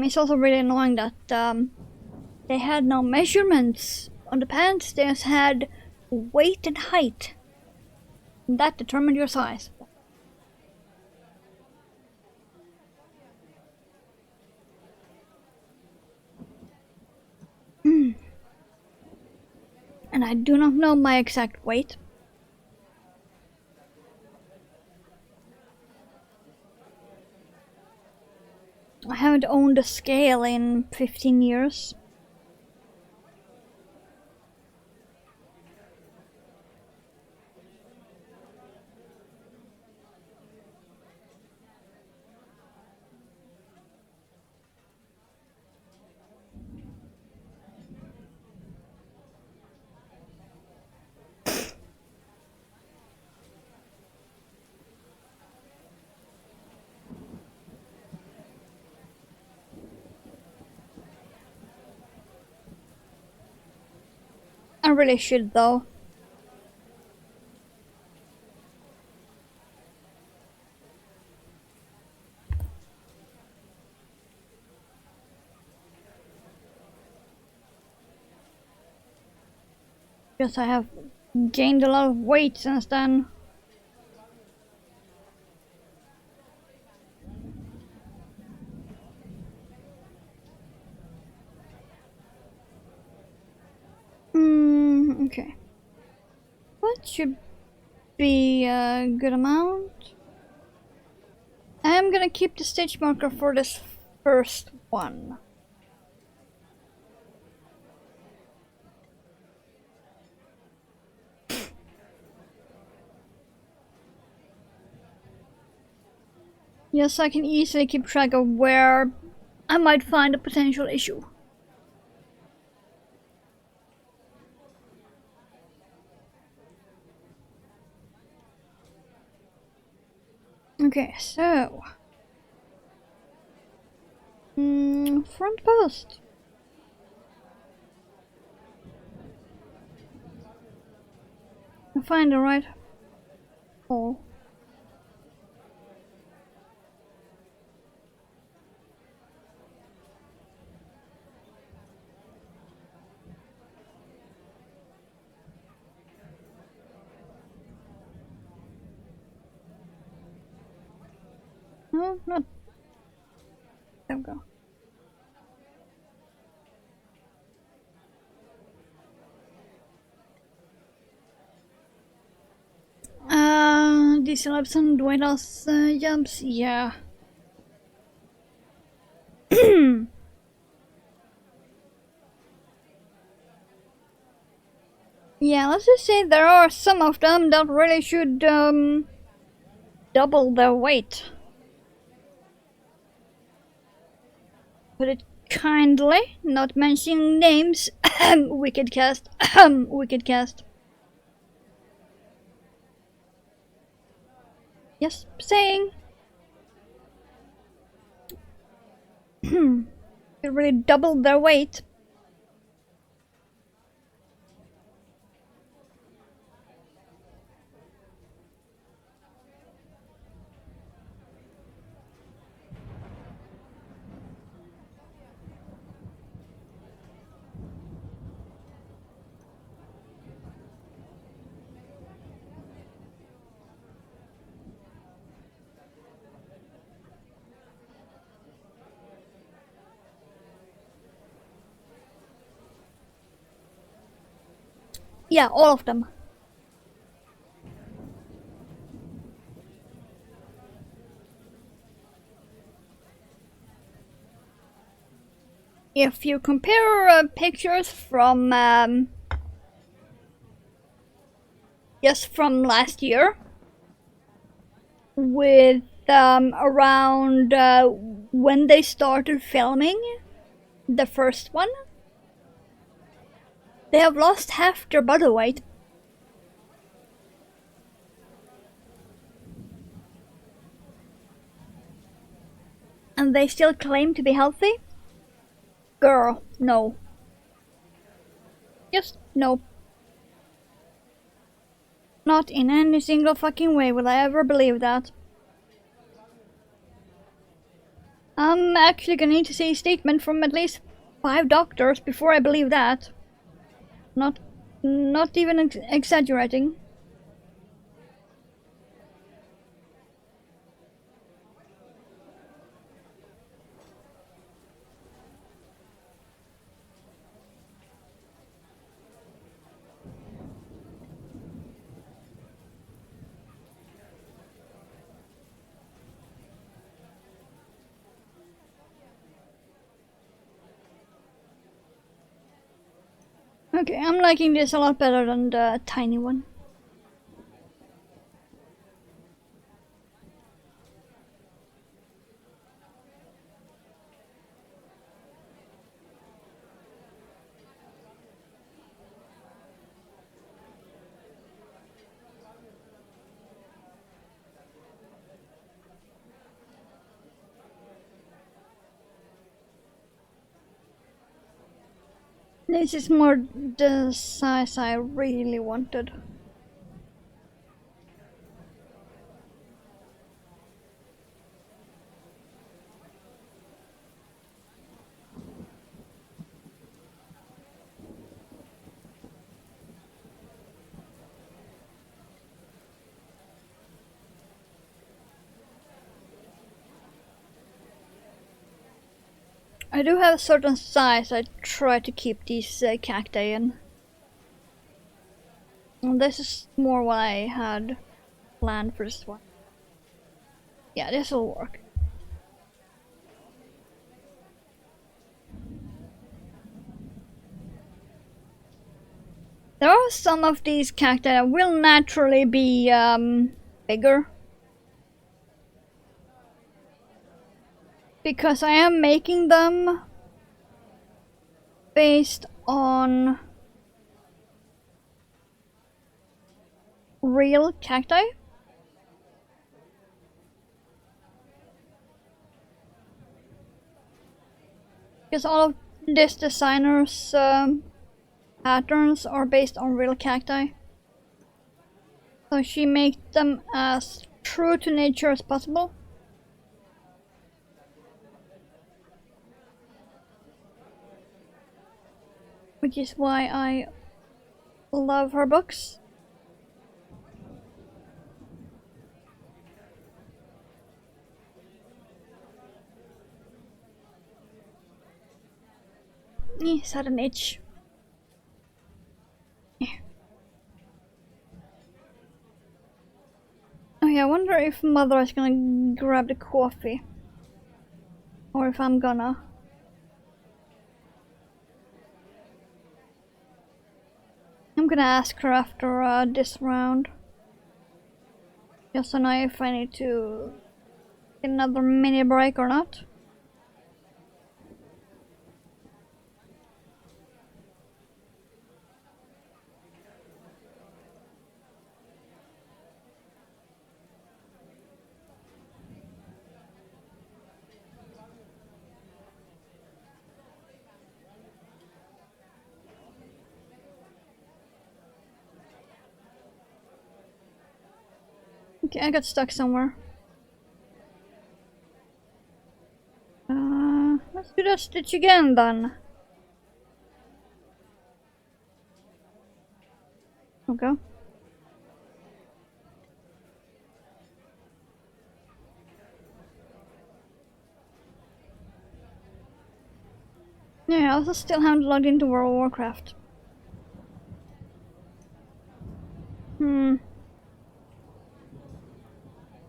It's also really annoying that they had no measurements on the pants. They just had weight and height. And that determined your size. And I do not know my exact weight. I haven't owned a scale in 15 years. I really should though. Guess I have gained a lot of weight since then. Okay. That should be a good amount. I'm gonna keep the stitch marker for this first one. Yes, I can easily keep track of where I might find a potential issue. Okay, so front post. I find the right hole. No, not. There we go. These labs and Dwayne's jumps, yeah. Yeah, let's just say there are some of them that really should double their weight. Put it kindly, not mentioning names. Wicked cast. Wicked cast. Yes, saying. They really doubled their weight. Yeah, all of them. If you compare pictures from just from last year with around when they started filming the first one, they have lost half their body weight. And they still claim to be healthy? Girl, no. Just no. Not in any single fucking way will I ever believe that. I'm actually gonna need to see a statement from at least 5 doctors before I believe that. Not even exaggerating. Okay, I'm liking this a lot better than the tiny one. This is more the size I really wanted. I do have a certain size I try to keep these cacti in. And this is more what I had planned for this one. Yeah, this will work. There are some of these cacti that will naturally be bigger. Because I am making them based on real cacti. Because all of this designer's patterns are based on real cacti. So she makes them as true to nature as possible. Which is why I love her books. He's had an itch. Oh yeah, I wonder if Mother is gonna grab the coffee. Or if I'm gonna. I'm gonna ask her after this round. Just to know if I need to get another mini break or not. Okay, I got stuck somewhere. Let's do that stitch again then. Okay. Yeah, I also still haven't logged into World of Warcraft.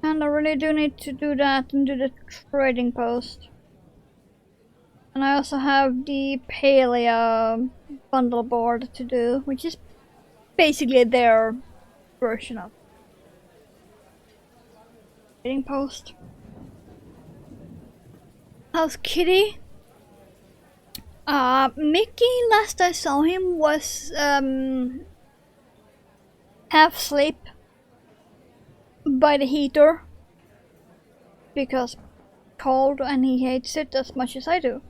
And I really do need to do that and do the trading post. And I also have the Palea bundle board to do, which is basically their version of trading post. How's Kitty? Mickey, last I saw him, was half asleep by the heater because cold and he hates it as much as I do.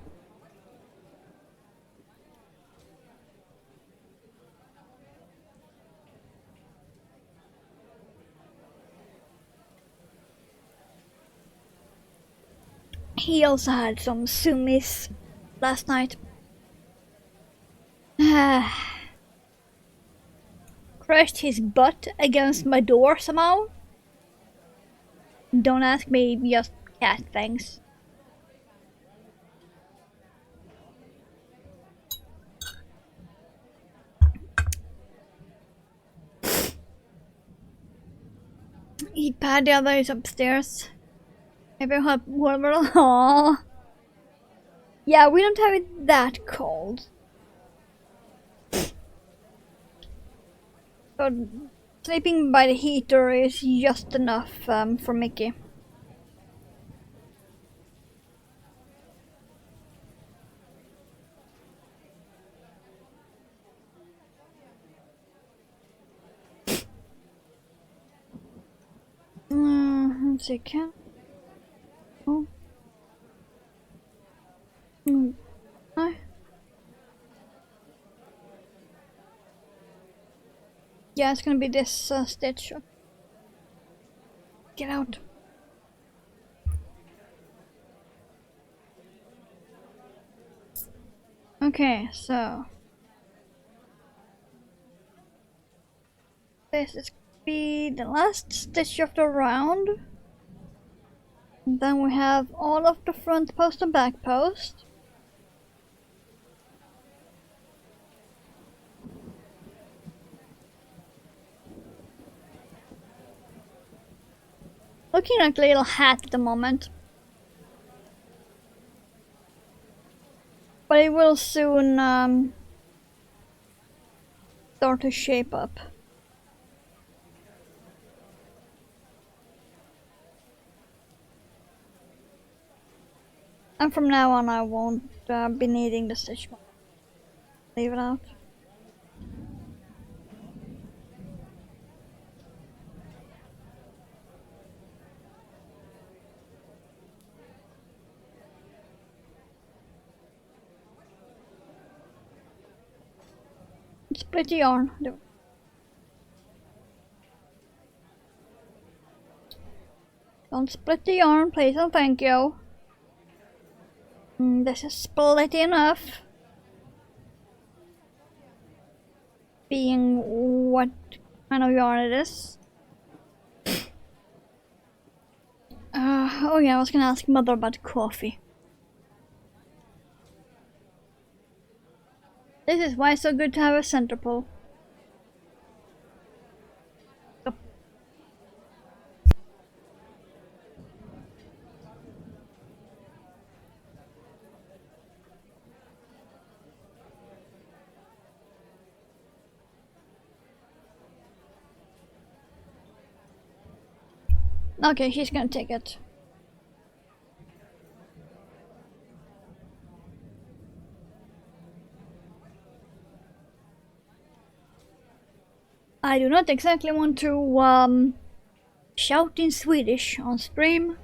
He also had some sumis last night. Crushed his butt against my door somehow. Don't ask me, just cat things. Eat pad, the other is upstairs. Maybe I'll have warmer. Aww. Yeah, we don't have it that cold. But sleeping by the heater is just enough for Mickey. Let's see, can. Oh. No. Yeah, it's gonna be this stitch. Get out. Okay, so this is gonna be the last stitch of the round. And then we have all of the front post and back post. Looking like a little hat at the moment. But it will soon start to shape up. And from now on I won't be needing the stitch mark. Leave it out. Split the yarn. Don't split the yarn, please and thank you. This is split enough. Being what kind of yarn it is. Oh yeah, I was gonna ask Mother about coffee. This is why it's so good to have a center pole. Okay, she's gonna take it. I do not exactly want to shout in Swedish on stream.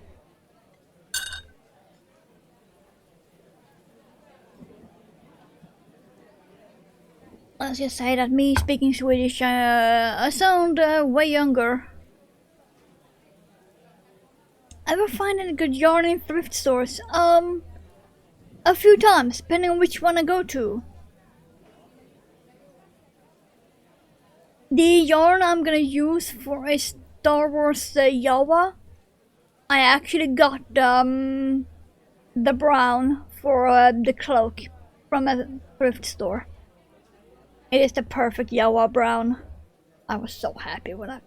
Let's just say that me speaking Swedish, I sound way younger. Ever find any good yarn in thrift stores? A few times, depending on which one I go to. The yarn I'm gonna use for a Star Wars Yawa, I actually got the brown for the cloak from a thrift store. It is the perfect Yawa brown. I was so happy with it.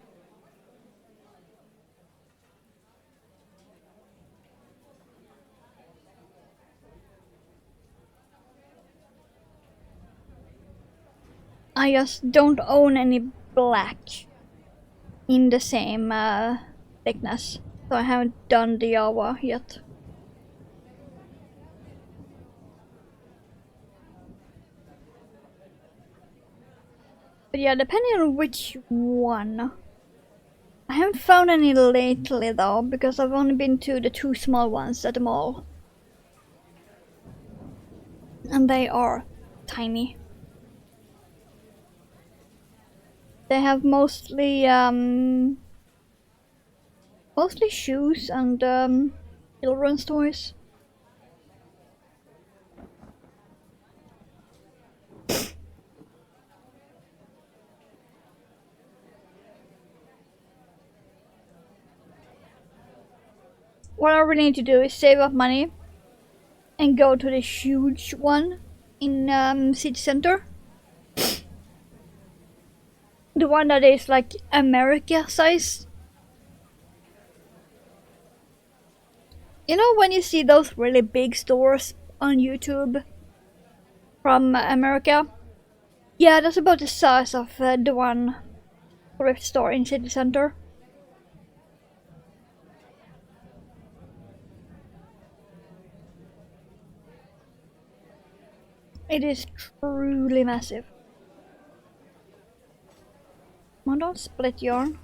I just don't own any black in the same thickness, so I haven't done the Yawa yet. But yeah, depending on which one. I haven't found any lately though, because I've only been to the two small ones at the mall. And they are tiny. They have mostly shoes and children's toys. What I really need to do is save up money and go to the huge one in city center. The one that is like America size. You know when you see those really big stores on YouTube from America? Yeah, that's about the size of the one thrift store in city center. It is truly massive. Come on, don't split yarn.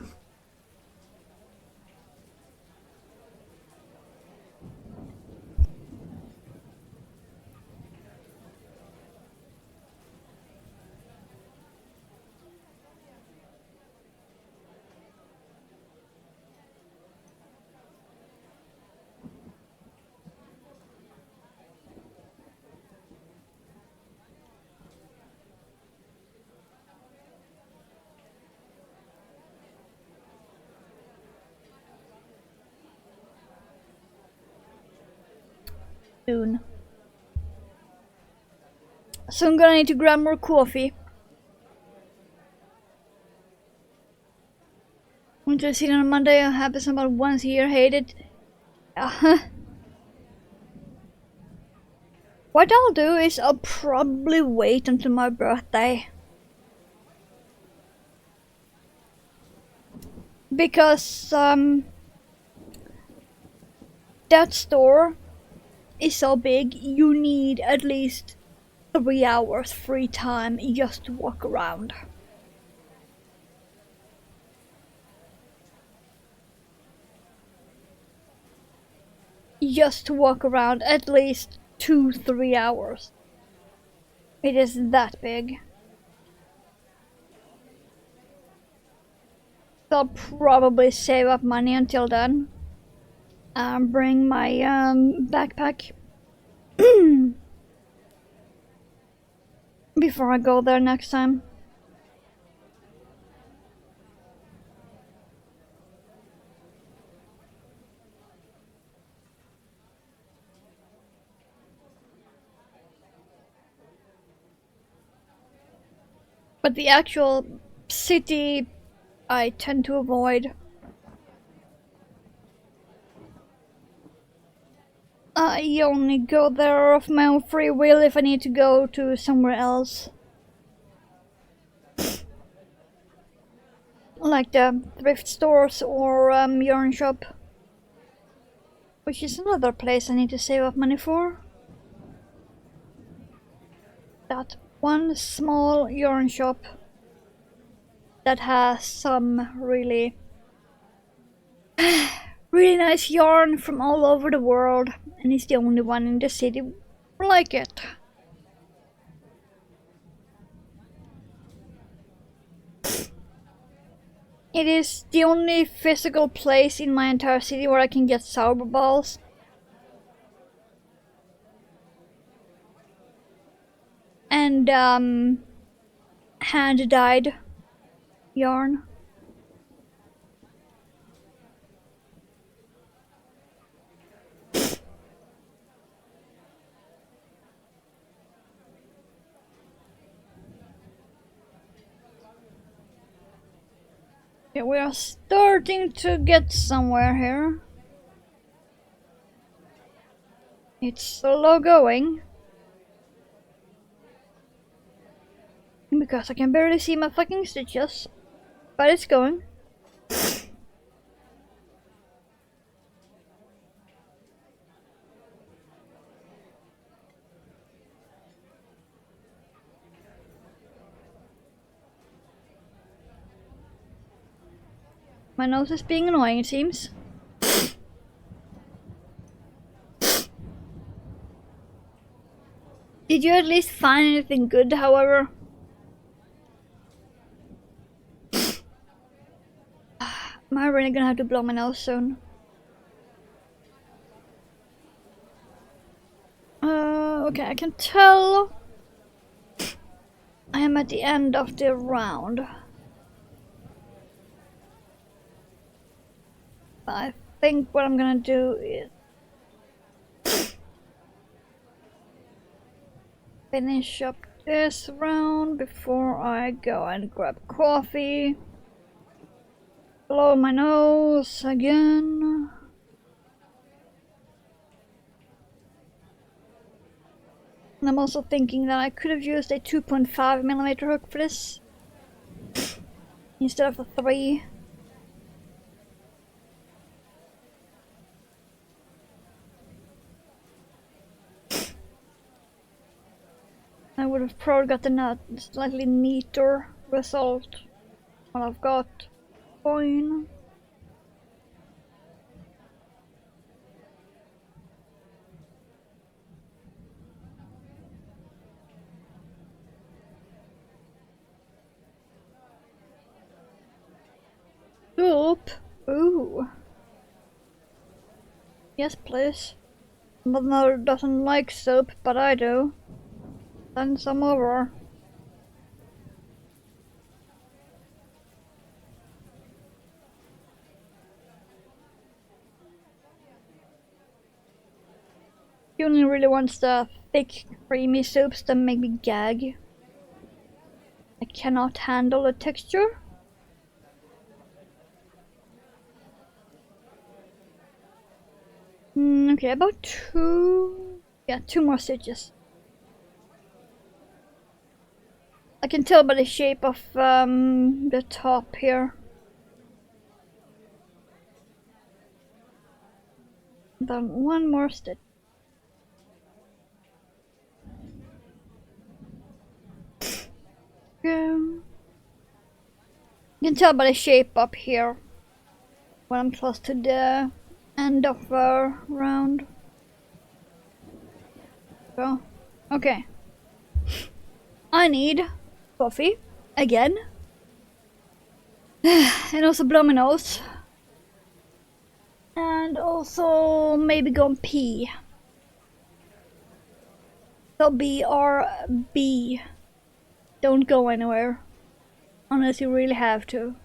soon. So I'm gonna need to grab more coffee. Went to the city on Monday. It happens about once a year. Hate it. What I'll do is I'll probably wait until my birthday. Because that store is so big, you need at least 3 hours free time just to walk around. Just to walk around, at least 2-3 hours. It is that big. So I'll probably save up money until then. Bring my backpack before I go there next time. But the actual city I tend to avoid. I only go there of my own free will if I need to go to somewhere else. Like the thrift stores or yarn shop. Which is another place I need to save up money for. That one small yarn shop that has some really really nice yarn from all over the world, and it's the only one in the city like it. It is the only physical place in my entire city where I can get sour balls. And hand-dyed yarn. Yeah, we are starting to get somewhere here. It's slow going. Because I can barely see my fucking stitches. But it's going. My nose is being annoying, it seems. Did you at least find anything good, however? Am I really gonna have to blow my nose soon? Okay, I can tell I am at the end of the round. I think what I'm gonna do is finish up this round before I go and grab coffee. Blow my nose again. And I'm also thinking that I could have used a 2.5mm hook for this instead of the 3. I would have probably gotten a slightly neater result. What I've got. Fine. Soup? Ooh. Yes, please. My mother doesn't like soup, but I do. Send some over. He only really wants the thick, creamy soups that make me gag. I cannot handle the texture. Okay, about two... Yeah, 2 more stitches. I can tell by the shape of the top here. Then 1 more stitch. You can tell by the shape up here when I'm close to the end of the round. So, okay. I need coffee again, and also blow my nose, and also maybe go and pee. So BRB. Don't go anywhere unless you really have to.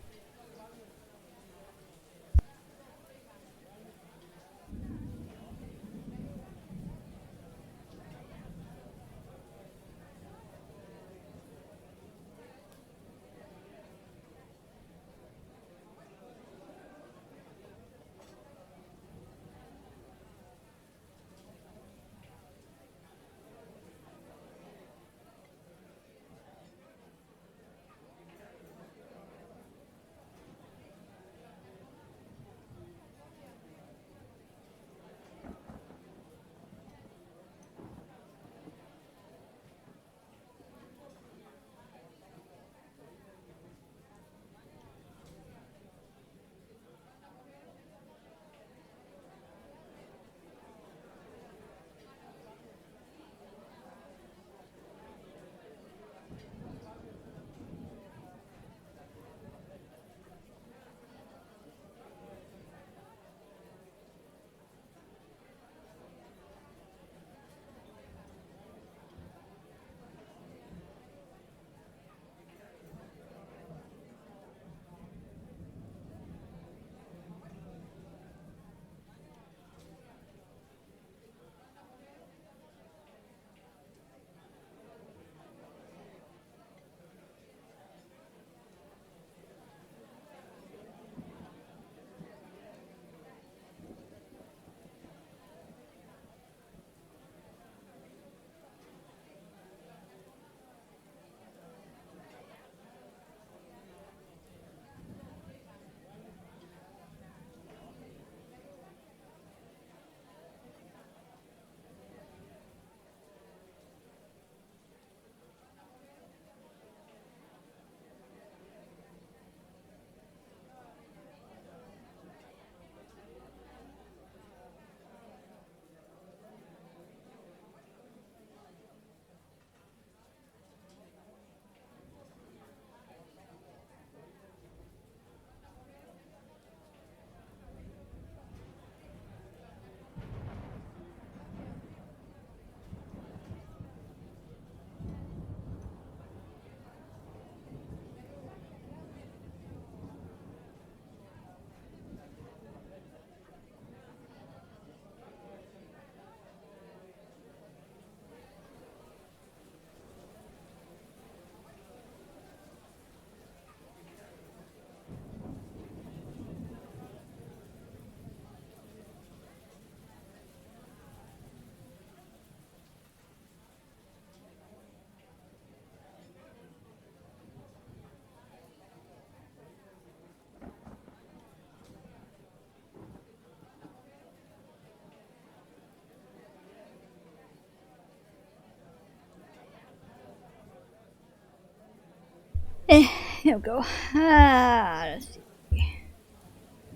Here we go. Let's see. Here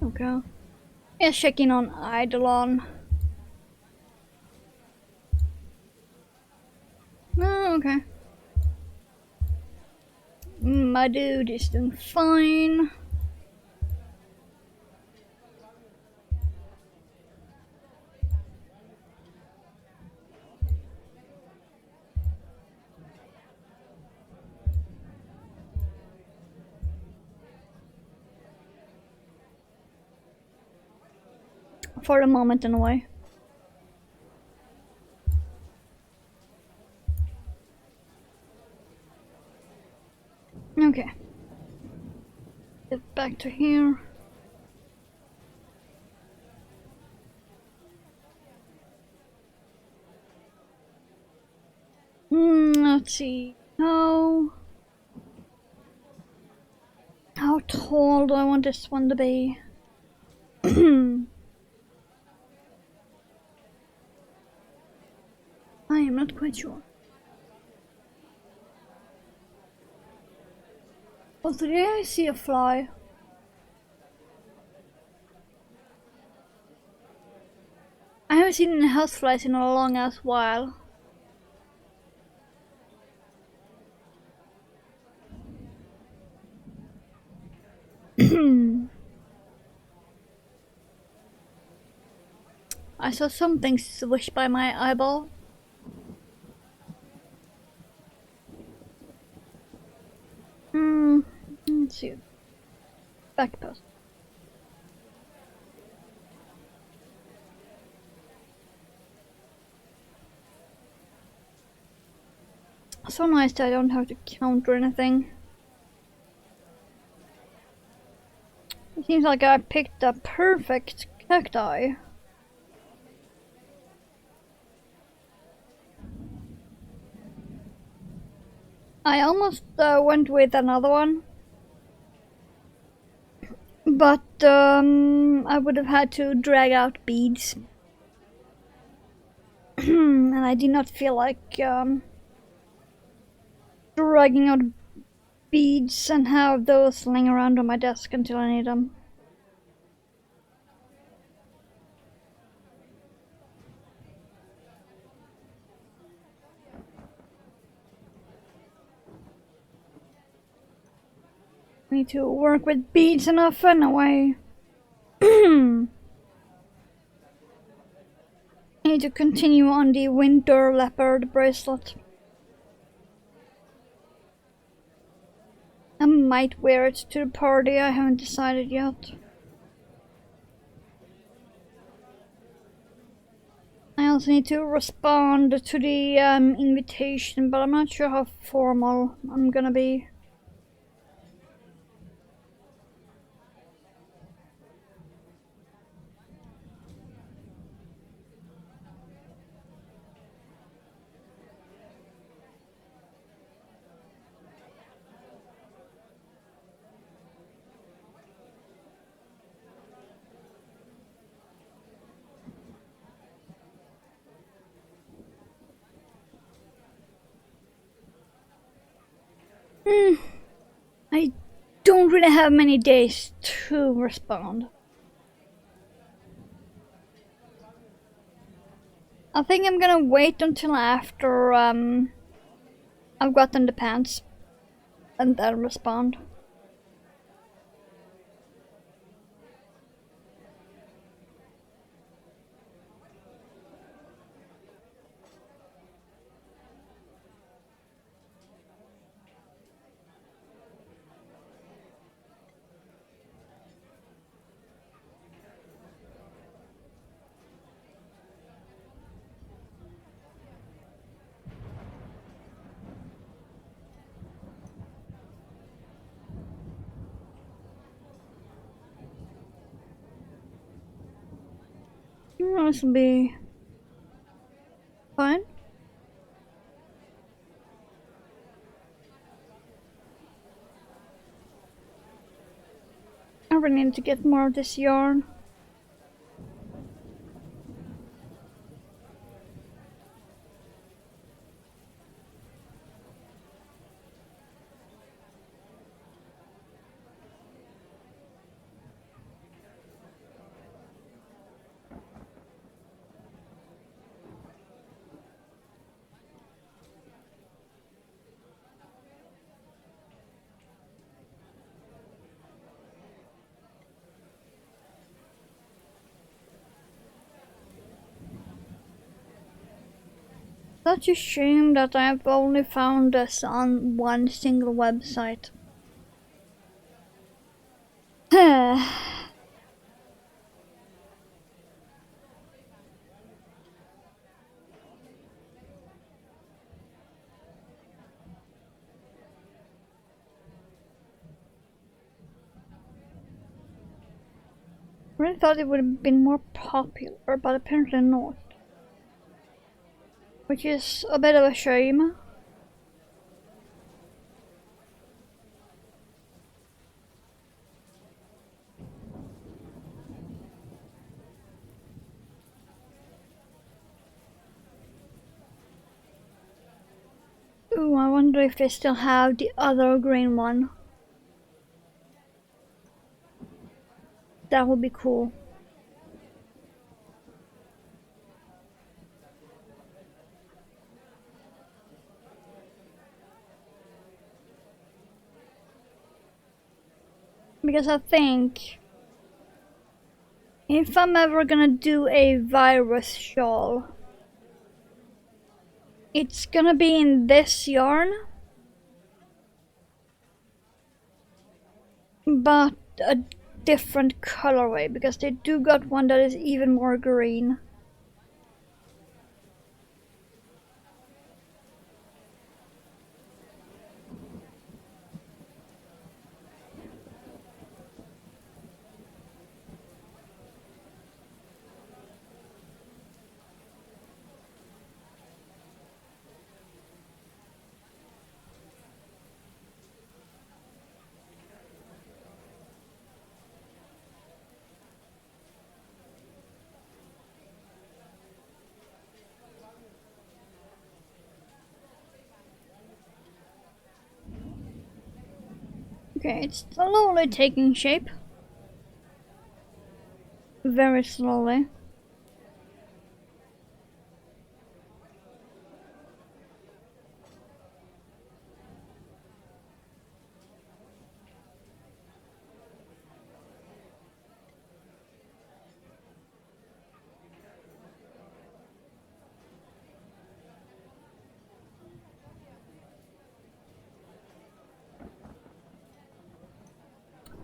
we go. Yeah, checking on Eidolon. Oh, okay. My dude is doing fine. For the moment, anyway. Okay. Get back to here. Let's see. How tall do I want this one to be? I am not quite sure. Oh, today I see a fly. I haven't seen any houseflies in a long ass while. I saw something swish by my eyeball. Let's see. Back post. So nice that I don't have to count or anything. It seems like I picked a perfect cacti. I almost went with another one, but I would have had to drag out beads. And I did not feel like dragging out beads and have those laying around on my desk until I need them. I need to work with beads enough anyway. I need to continue on the winter leopard bracelet. I might wear it to the party, I haven't decided yet. I also need to respond to the invitation, but I'm not sure how formal I'm gonna be. I don't really have many days to respond. I think I'm gonna wait until after I've gotten the pants and then respond. This will be fine. I really need to get more of this yarn. Such a shame that I've only found this on one single website. I really thought it would have been more popular, but apparently not. Which is a bit of a shame. Ooh, I wonder if they still have the other green one. That would be cool. Because I think if I'm ever gonna do a virus shawl, it's gonna be in this yarn, but a different colorway, because they do got one that is even more green. Okay, it's slowly taking shape. Very slowly.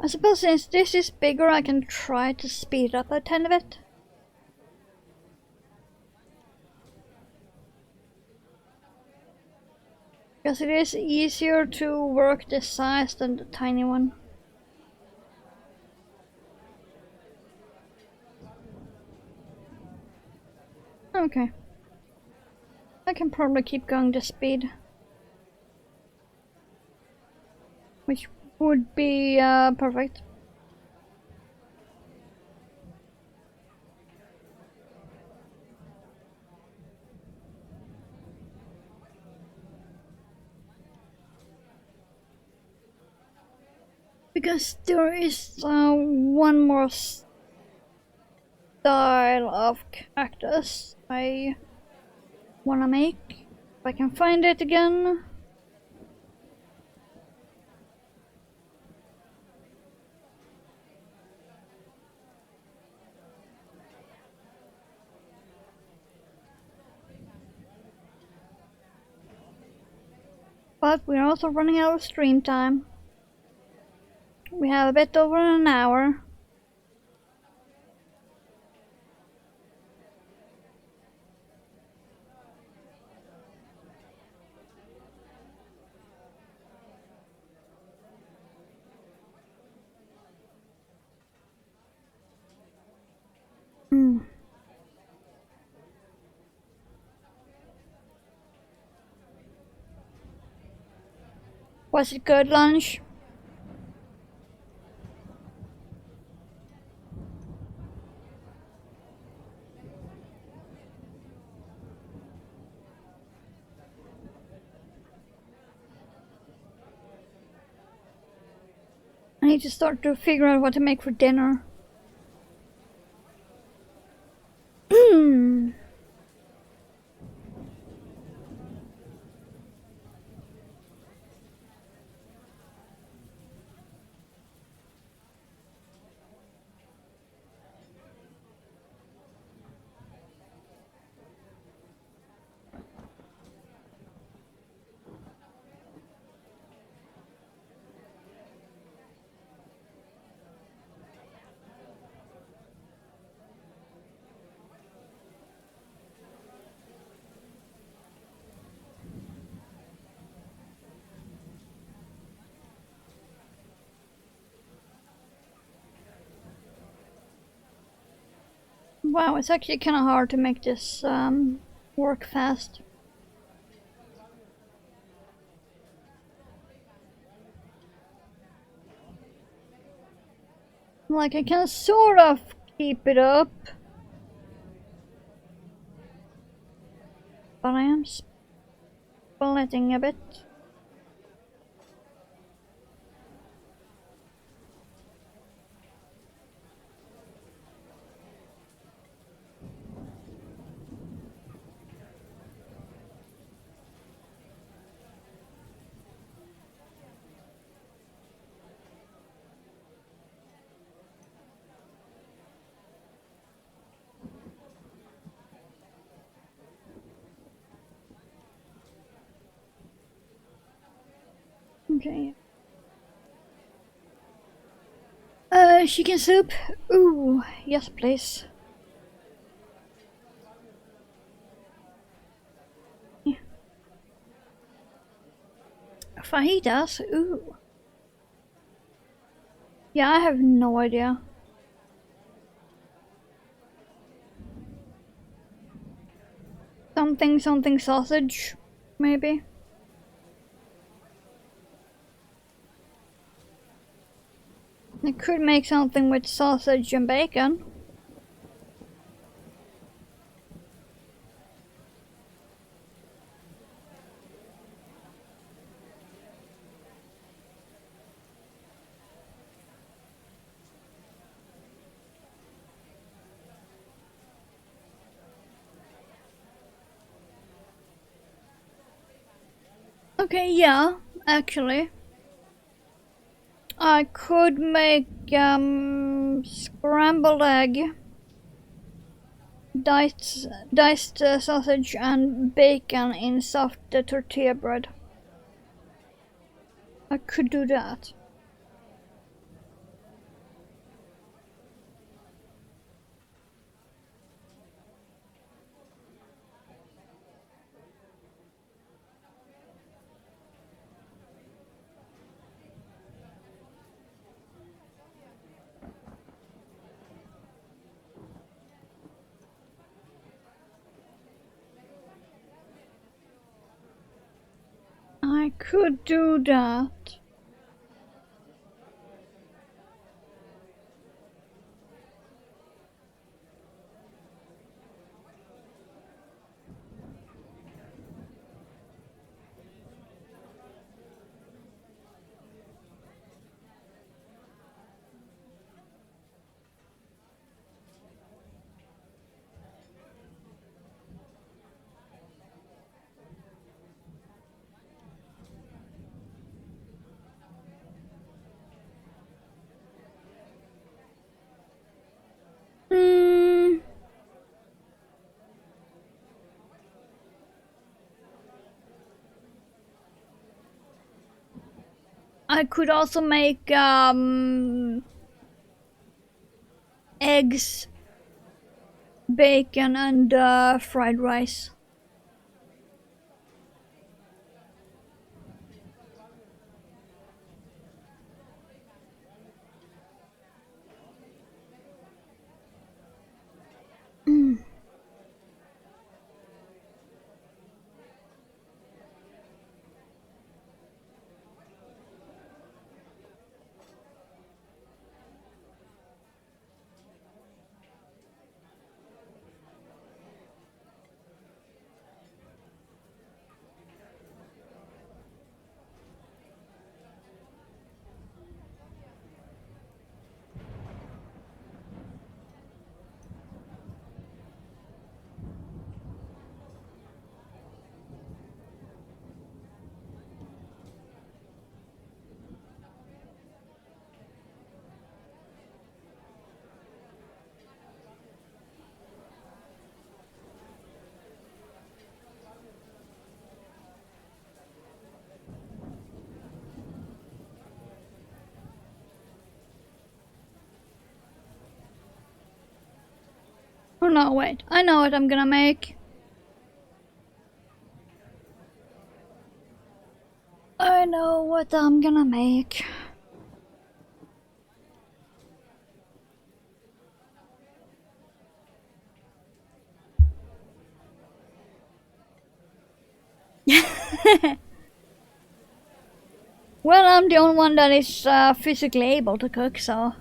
I suppose since this is bigger, I can try to speed up a tiny bit. Because it is easier to work this size than the tiny one. Okay. I can probably keep going this speed. Which would be perfect. Because there is one more style of cactus I wanna make. If I can find it again. But we're also running out of stream time. We have a bit over an hour. Was it good lunch? I need to start to figure out what to make for dinner. Wow, it's actually kind of hard to make this work fast. Like, I can sort of keep it up, but I am splitting a bit. Okay. Chicken soup? Ooh, yes please. Yeah. Fajitas? Ooh. Yeah, I have no idea. Something sausage, maybe? I could make something with sausage and bacon. Okay, yeah, actually. I could make scrambled egg, diced sausage and bacon in soft tortilla bread. I could do that. I could do that. Hmm. I could also make eggs, bacon, and fried rice. Mm. Oh no, wait. I know what I'm gonna make. I know what I'm gonna make. Well, I'm the only one that is physically able to cook, so.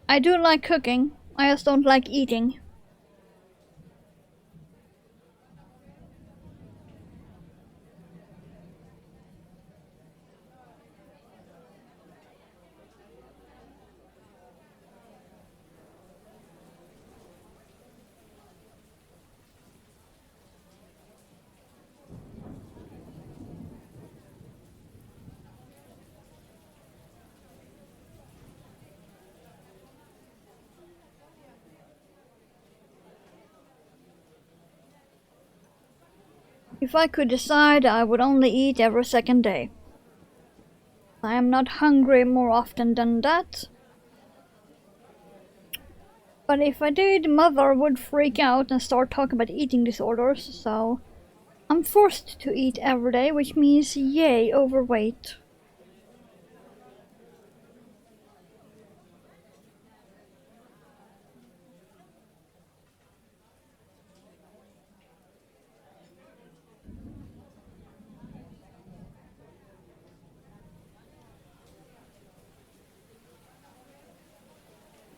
I do like cooking, I just don't like eating. If I could decide, I would only eat every second day. I am not hungry more often than that. But if I did, mother would freak out and start talking about eating disorders, so I'm forced to eat every day, which means yay, overweight.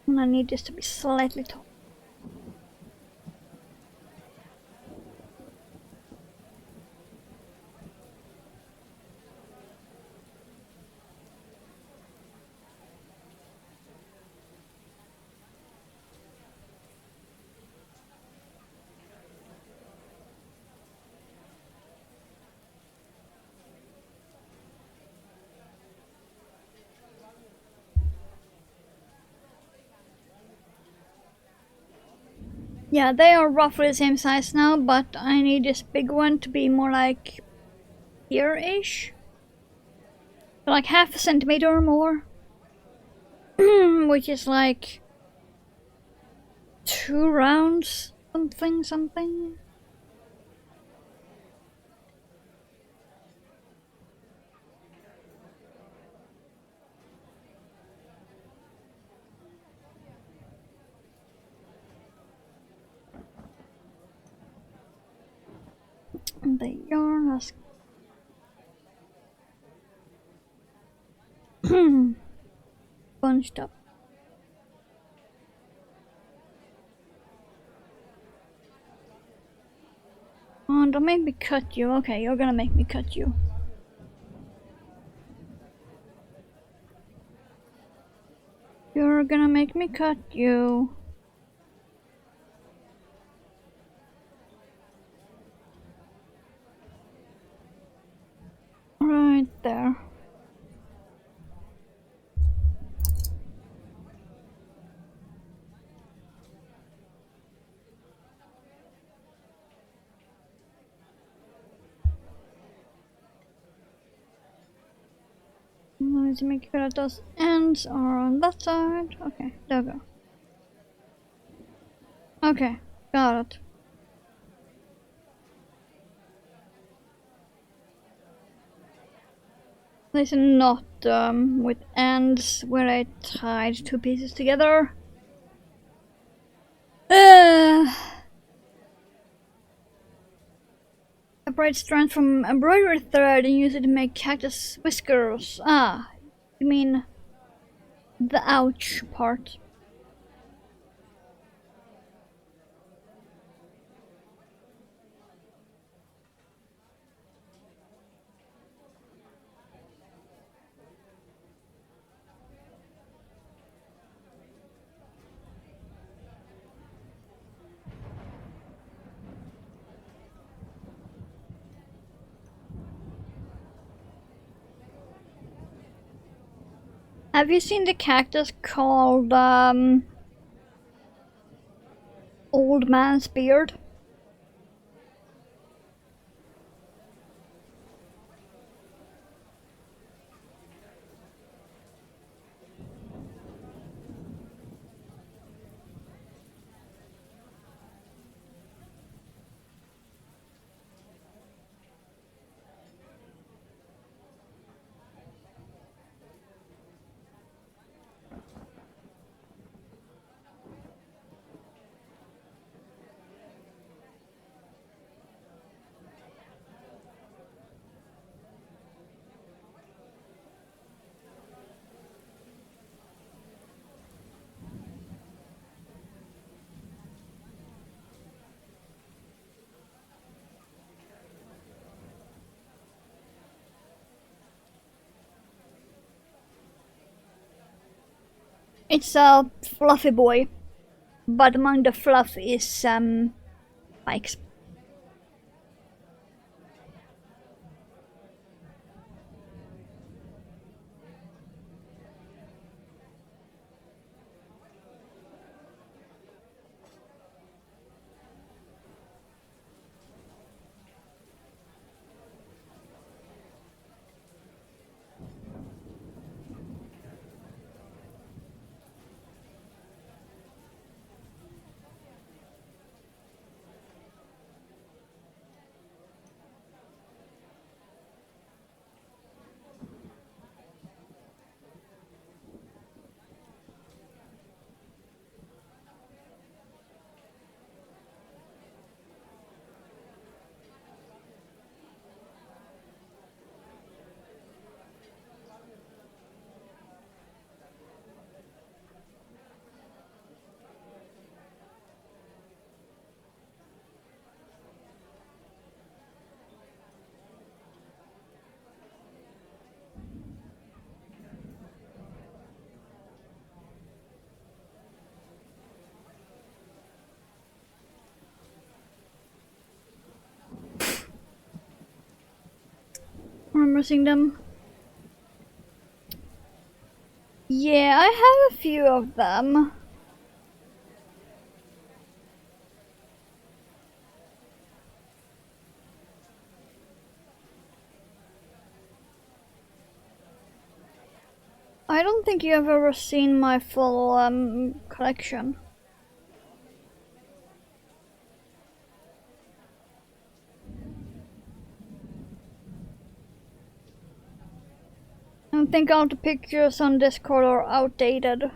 And I need this to be slightly tall. Yeah, they are roughly the same size now, but I need this big one to be more like here-ish. Like half a centimeter or more. Which is like 2 rounds, something. And the yarn is bunched up. Oh, don't make me cut you. Okay, you're gonna make me cut you. You're gonna make me cut you. Right there. I need to make sure that those ends are on that side. Okay, there we go. Okay, got it. This is not with ends where I tied 2 pieces together. Separate strands from embroidery thread and use it to make cactus whiskers. Ah, you mean the ouch part. Have you seen the cactus called Old Man's Beard? It's a fluffy boy, but among the fluff is spikes. Remember seeing them? Yeah, I have a few of them. I don't think you have ever seen my full collection. I think all the pictures on Discord are outdated.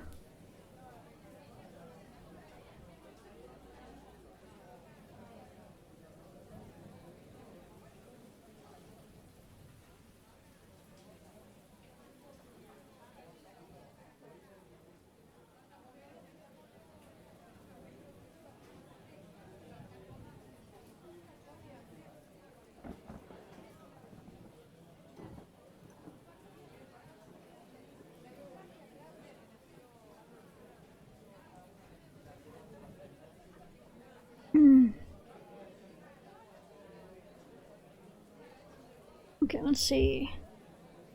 Okay, let's see.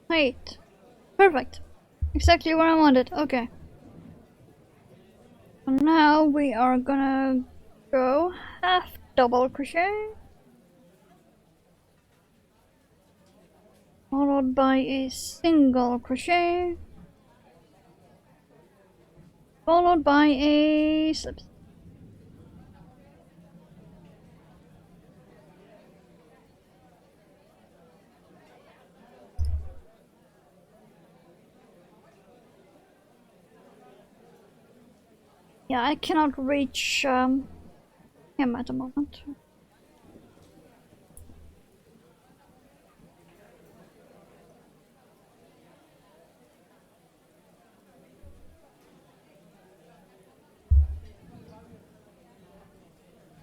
Wait. Perfect. Exactly where I wanted. Okay. So now we are gonna go half double crochet. Followed by a single crochet. Followed by a slip. Yeah, I cannot reach him at the moment.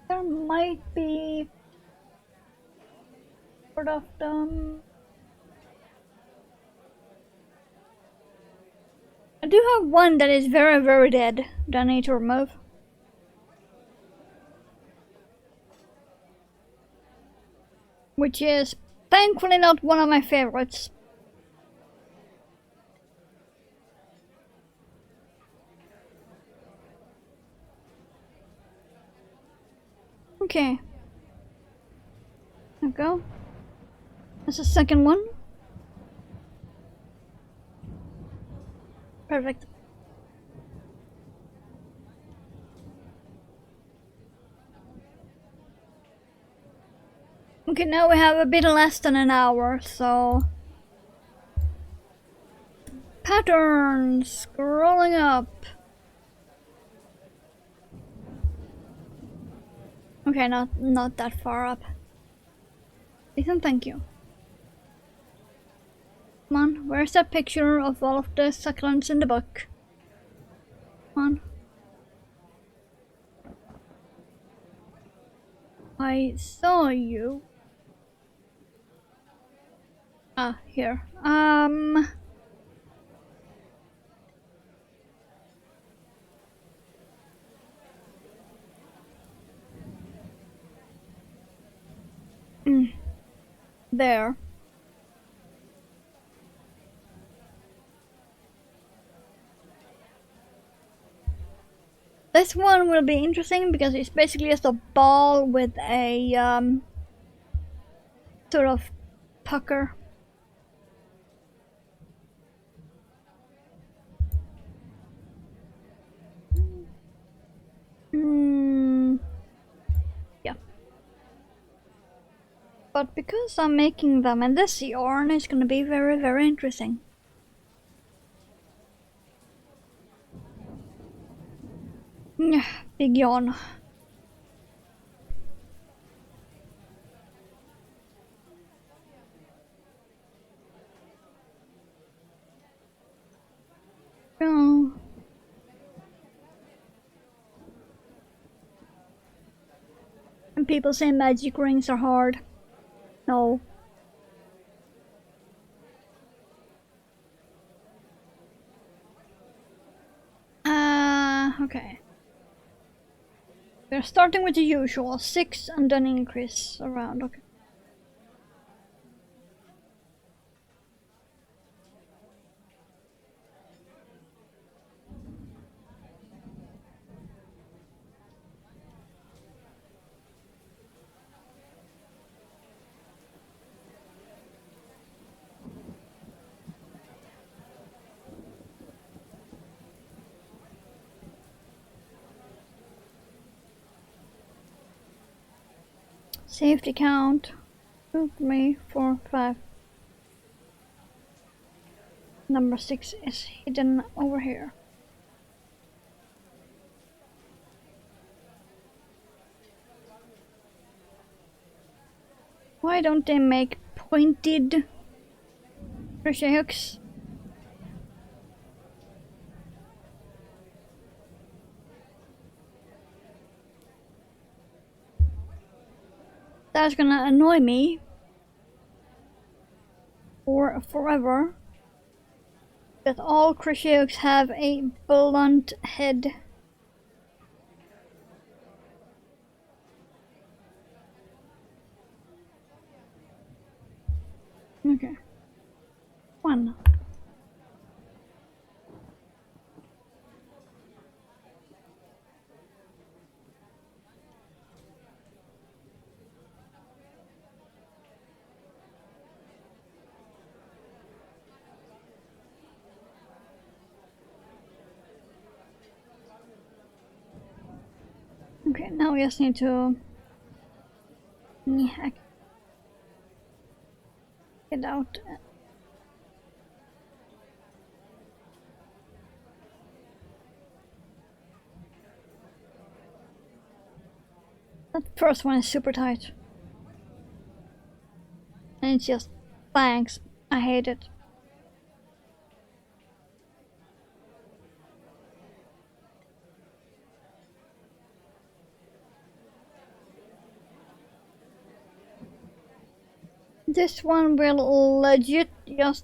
There might be sort of I do have one that is very dead that I need to remove. Which is thankfully not one of my favorites. Okay. There we go. That's the second one. Perfect. Okay, now we have a bit less than an hour, so... Patterns! Scrolling up. Okay, not that far up. Ethan, thank you. Come on, where's that picture of all of the succulents in the book? Come on. I saw you. Ah, here. there. This one will be interesting because it's basically just a ball with a sort of pucker. Yeah. But because I'm making them in this yarn, it's gonna be very, very interesting. Big yarn. Oh. And people say magic rings are hard. No. Okay. We're starting with the usual 6 and then increase around. Okay. Safety count 2, 3, 4, 5. Number 6 is hidden over here. Why don't they make pointed crochet hooks? That's gonna annoy me for forever. That all crochet hooks have a blunt head. Okay. 1. Okay, now we just need to get out. That first one is super tight. And it's just thanks. I hate it. This one will legit just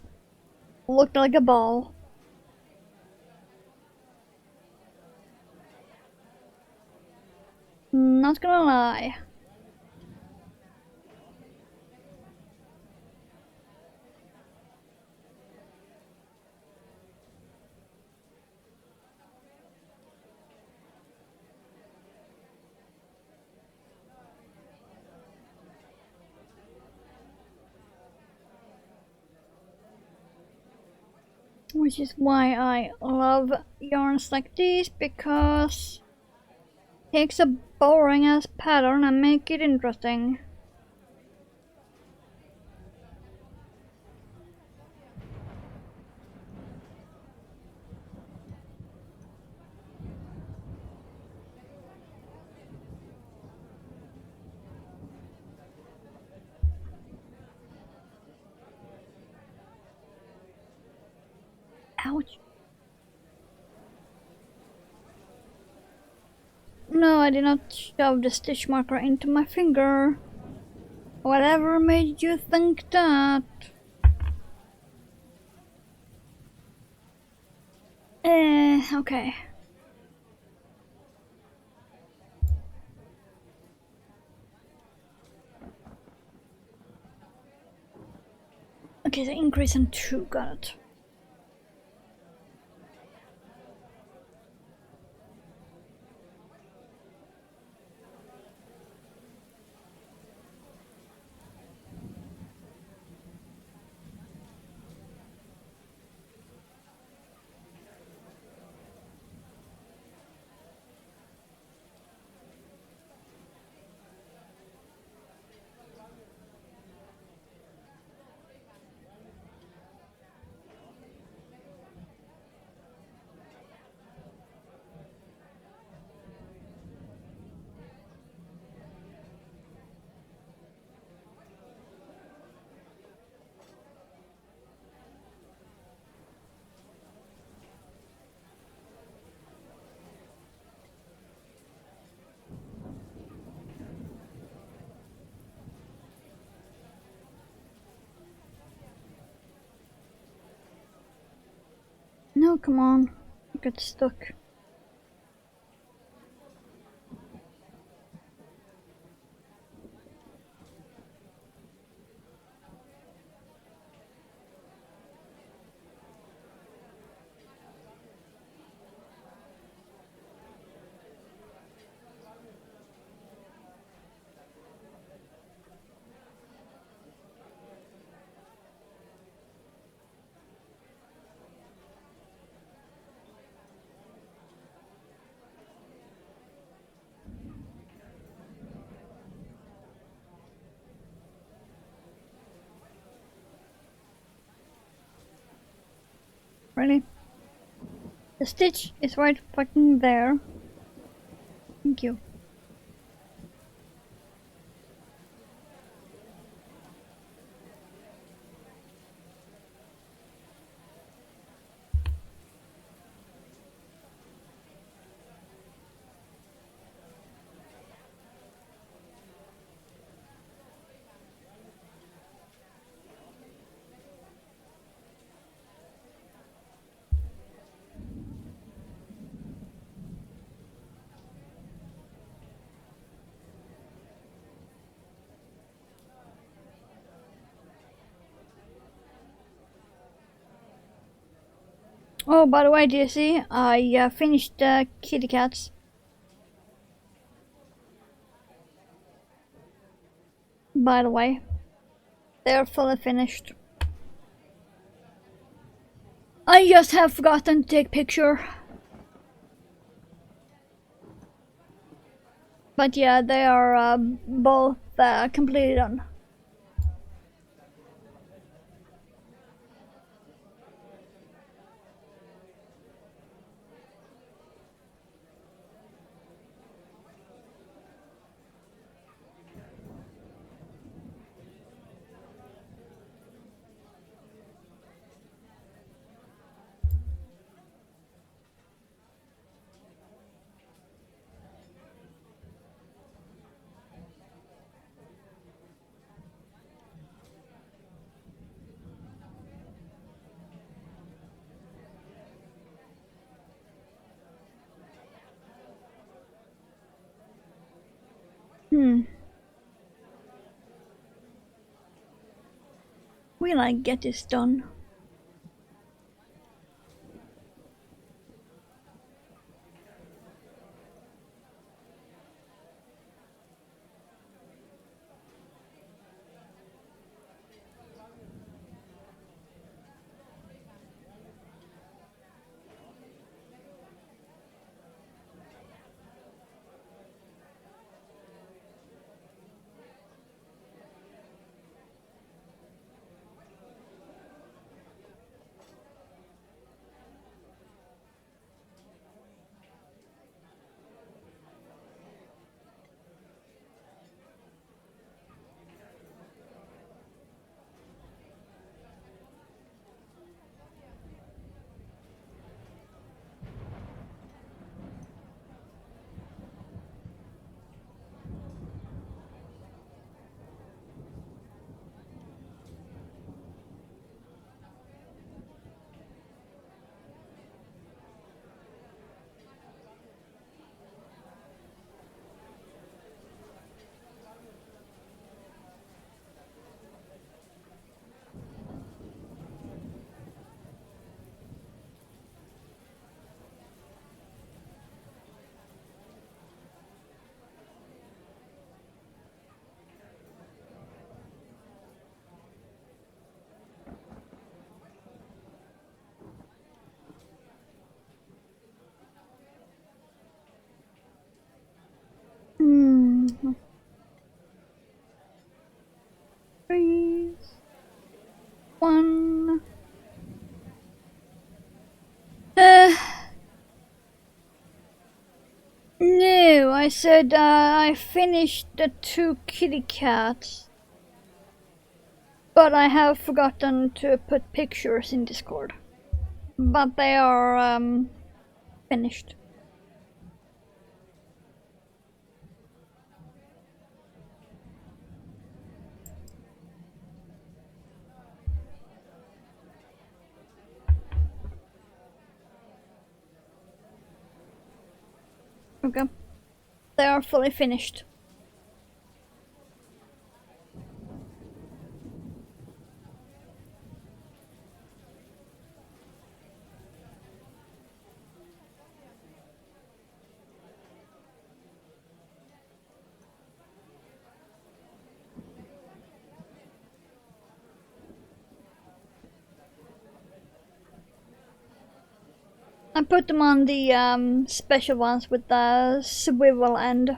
look like a ball. Not gonna lie. Which is why I love yarns like these, because it takes a boring ass pattern and make it interesting. Ouch. No, I did not shove the stitch marker into my finger. Whatever made you think that? Okay. Okay, so increase on 2, got it. No, come on. I got stuck. Really? The stitch is right fucking there. Thank you. Oh, by the way, do you see? I finished the kitty cats. By the way, they're fully finished. I just have forgotten to take picture. But yeah, they are both completely done. Will I get this done? one. Uh, no, I said I finished the 2 kitty cats. But I have forgotten to put pictures in Discord. But they are finished. Okay. They are fully finished. I put them on the special ones with the swivel end.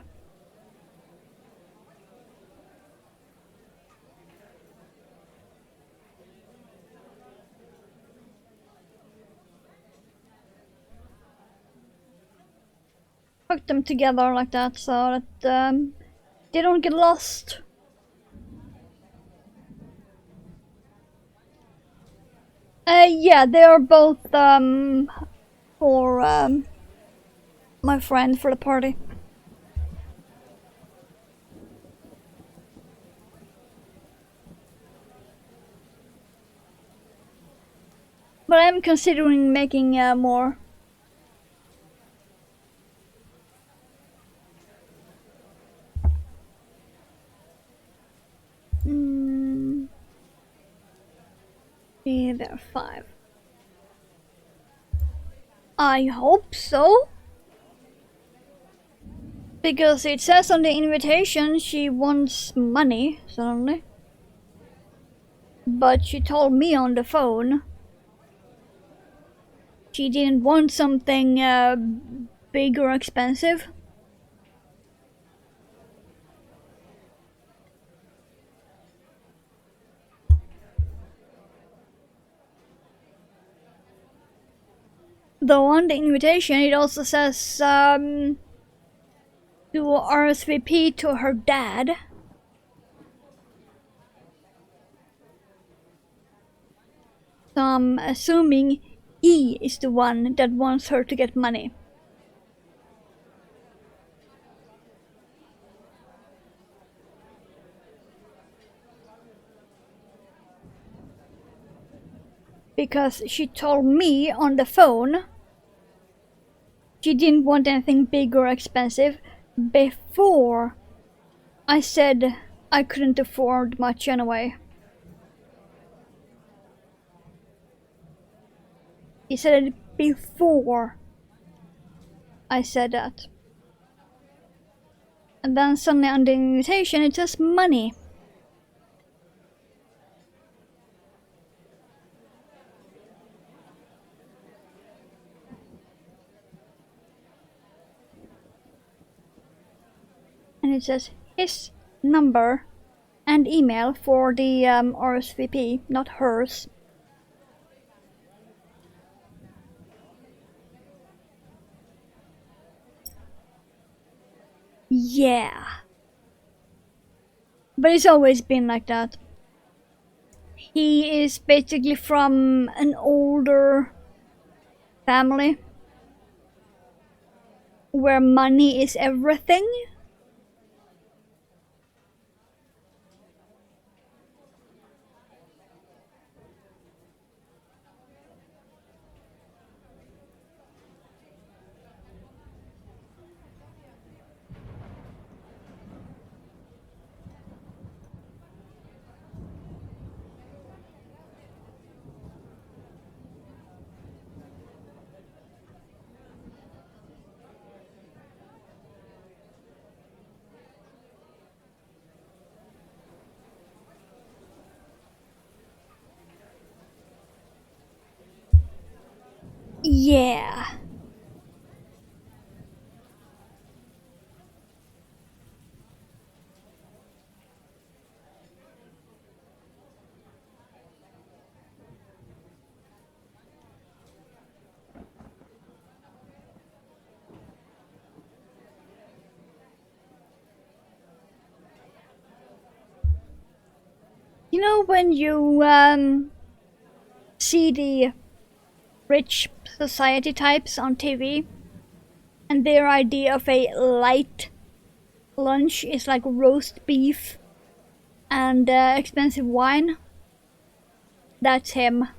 Hook them together like that so that they don't get lost. Yeah, they are both for my friend for the party. But I'm considering making more. Yeah, there are 5. I hope so. Because it says on the invitation she wants money, suddenly. But she told me on the phone she didn't want something big or expensive. Though on the invitation it also says to RSVP to her dad. So I'm assuming he is the one that wants her to get money. Because she told me on the phone she didn't want anything big or expensive before I said I couldn't afford much anyway. He said it before I said that. And then suddenly on the invitation it says money. And it says his number and email for the RSVP, not hers. Yeah. But it's always been like that. He is basically from an older family where money is everything. Yeah. You know when you see the rich society types on TV and their idea of a light lunch is like roast beef and expensive wine? That's him.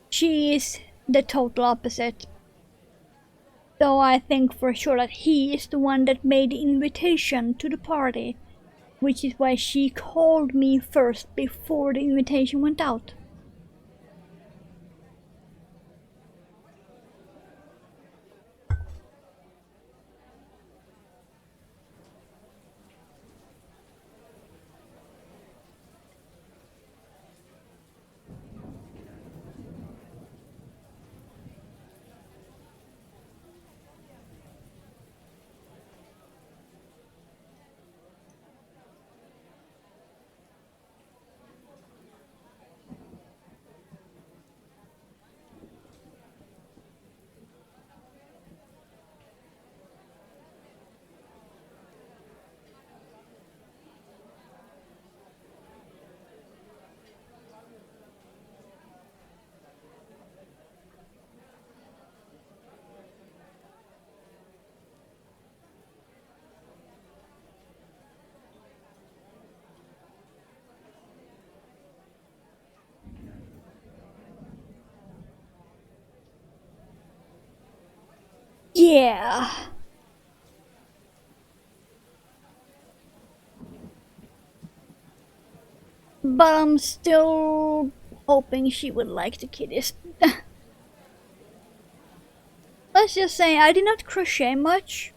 She is the total opposite. Though I think for sure that he is the one that made the invitation to the party, which is why she called me first before the invitation went out. Yeah. But I'm still hoping she would like the kitties. Let's just say I did not crochet much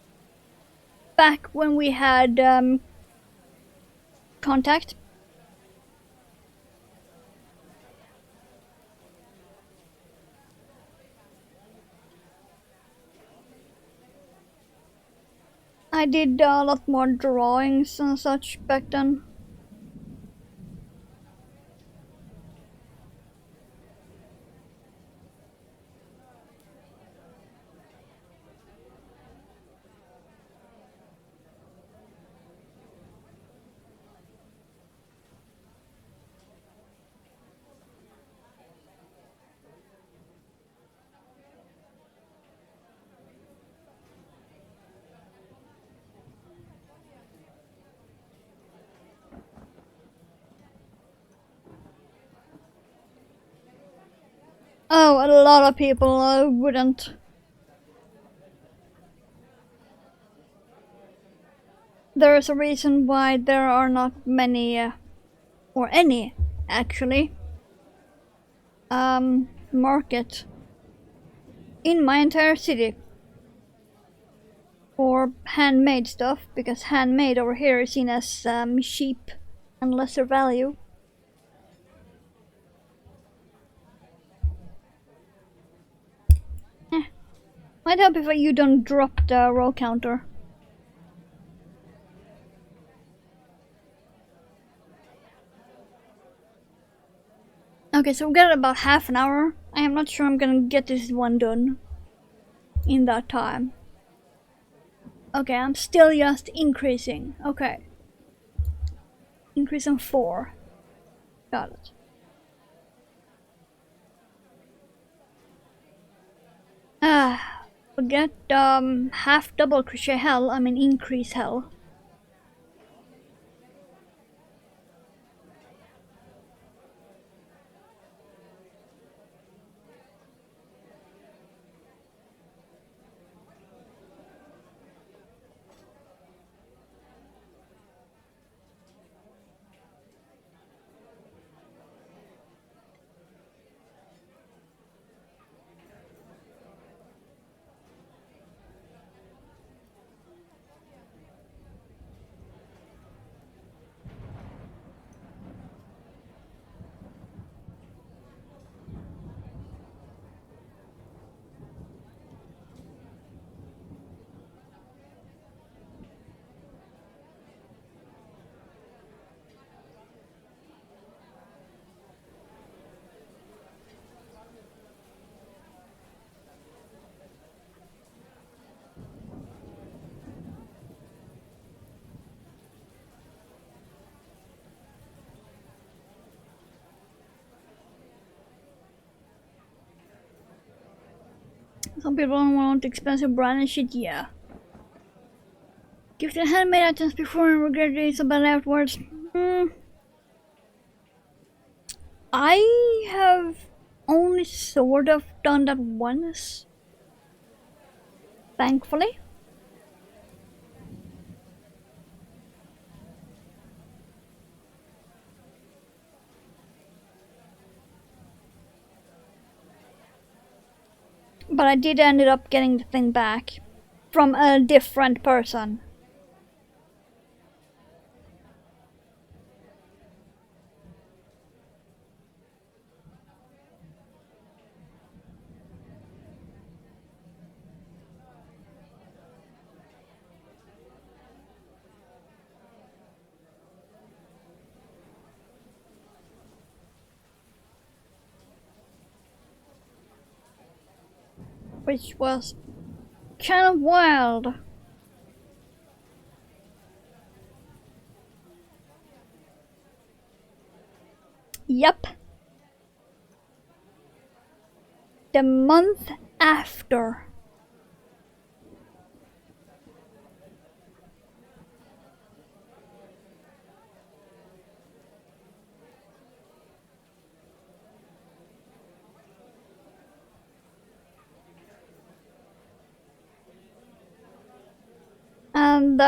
back when we had contact. I did a lot more drawings and such back then. Oh, a lot of people wouldn't. There is a reason why there are not many, or any, actually, market in my entire city for handmade stuff, because handmade over here is seen as cheap and lesser value. Might help if you don't drop the roll counter. Okay, so we got about half an hour. I am not sure I'm gonna get this one done in that time. Okay, I'm still just increasing. Okay. Increase on 4. Got it. Forget half double crochet hell, I mean increase hell. Some people don't want expensive brand and shit, yeah. Give the handmade items before and regret doing so bad afterwards. I have only sort of done that once. Thankfully. But I did end up getting the thing back from a different person. Which was kind of wild. Yep. The month after. And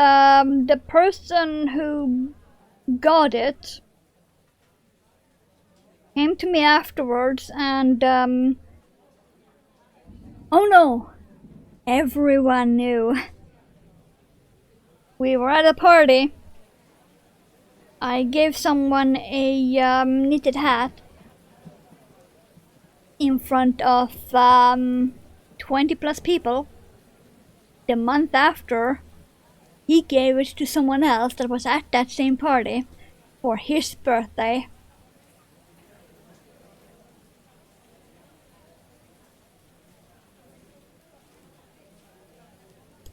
the person who got it came to me afterwards and oh no, everyone knew. We were at a party. I gave someone a knitted hat in front of 20 plus people. The month after, he gave it to someone else that was at that same party for his birthday.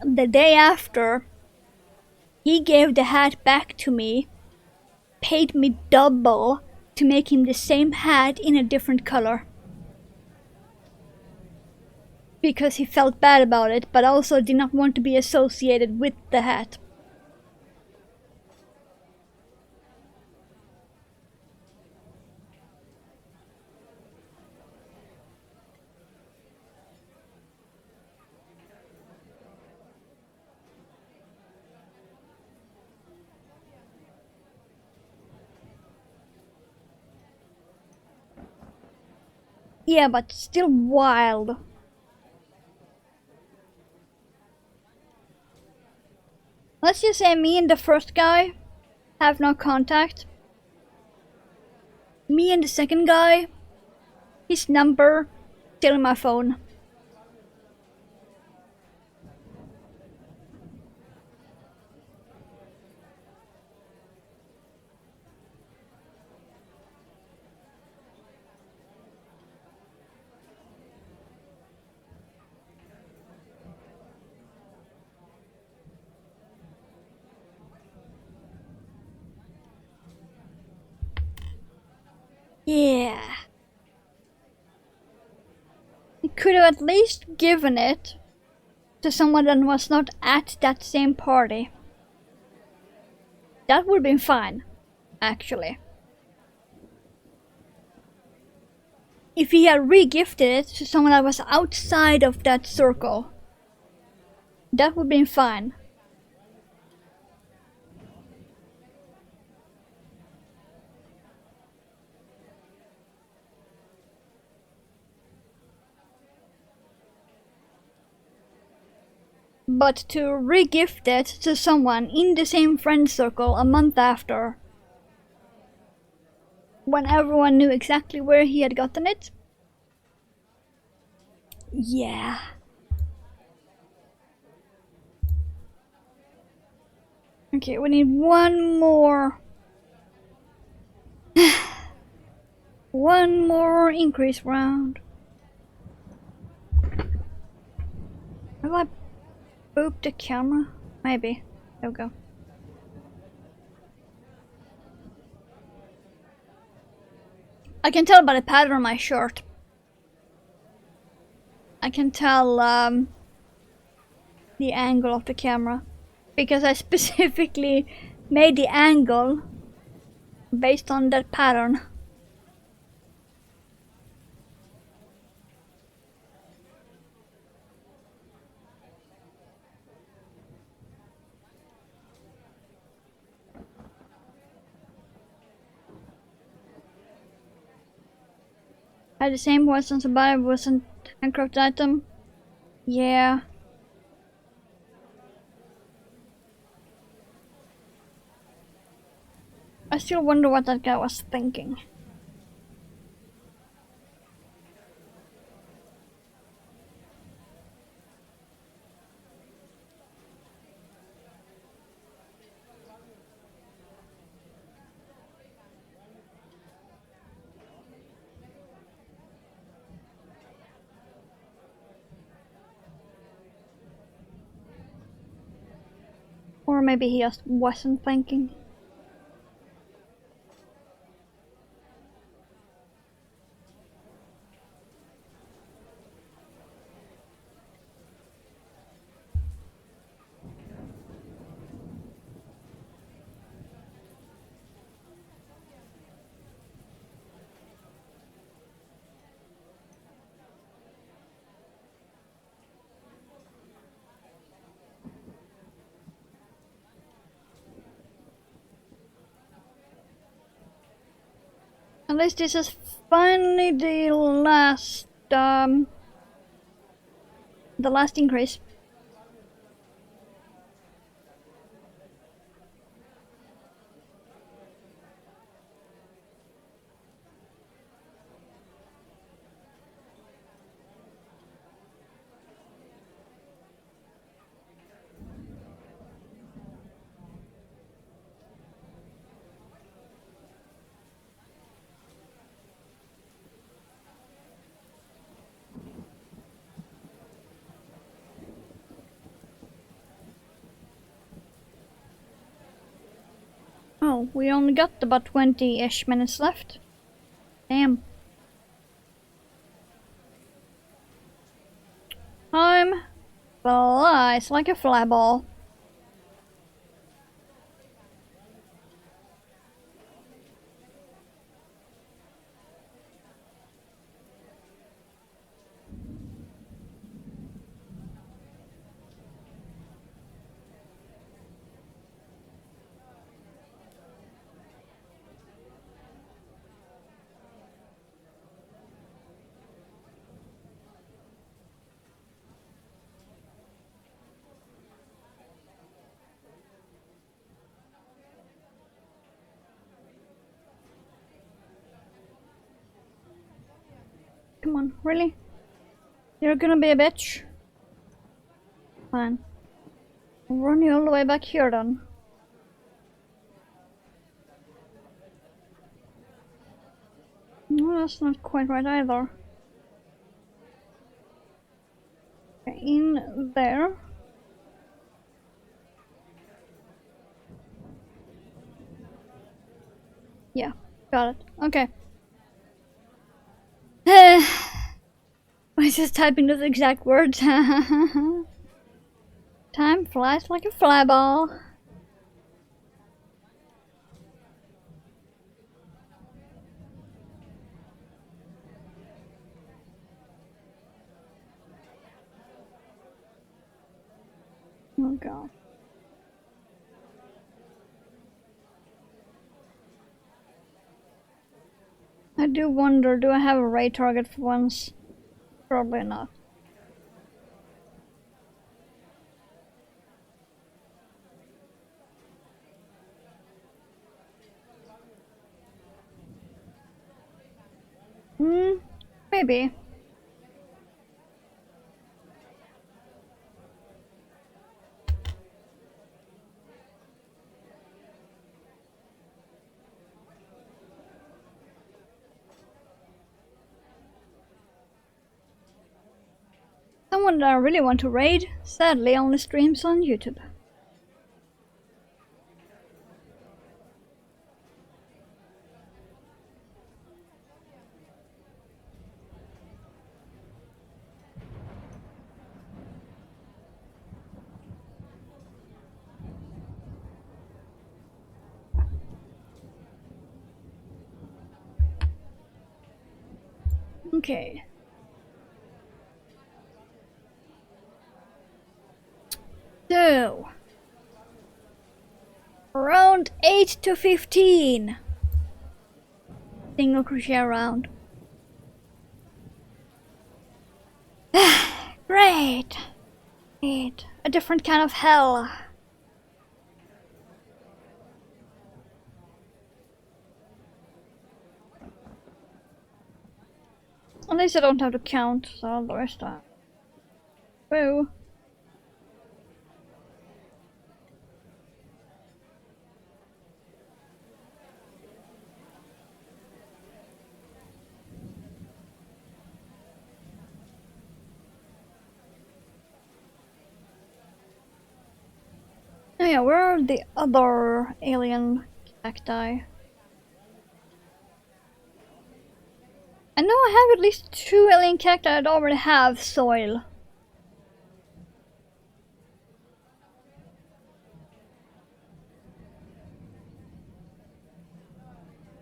The day after, he gave the hat back to me, paid me double to make him the same hat in a different color. Because he felt bad about it, but also did not want to be associated with the hat. Yeah, but still wild. Let's just say me and the first guy have no contact. Me and the second guy, his number still in my phone. Yeah. He could have at least given it to someone that was not at that same party. That would have been fine, actually. If he had re-gifted it to someone that was outside of that circle, that would have been fine. But to re-gift it to someone in the same friend circle a month after, when everyone knew exactly where he had gotten it? Yeah. Okay, we need one more. One more increase round. Have I booped the camera? Maybe. There we go. I can tell by the pattern on my shirt. I can tell the angle of the camera because I specifically made the angle based on that pattern. Had the same questions about it wasn't a handcrafted item. Yeah. I still wonder what that guy was thinking. Or maybe he just wasn't thinking. At least this is finally the last increase. Oh, we only got about 20-ish minutes left. Damn. Time flies like a flyball. Come on, really? You're gonna be a bitch? Fine. I'll run you all the way back here then. No, that's not quite right either. Okay, in there. Yeah, got it. Okay. I just typing those exact words. Time flies like a flyball. Oh god. I do wonder, do I have a raid target for once? Probably not. Maybe. Someone that I really want to raid, sadly only streams on YouTube. Okay. So, round 8 to 15. Single crochet round. Great. A different kind of hell. At least I don't have to count, so the rest are. Whoa. Oh yeah, where are the other alien cacti? I know I have at least 2 alien cacti that already have soil.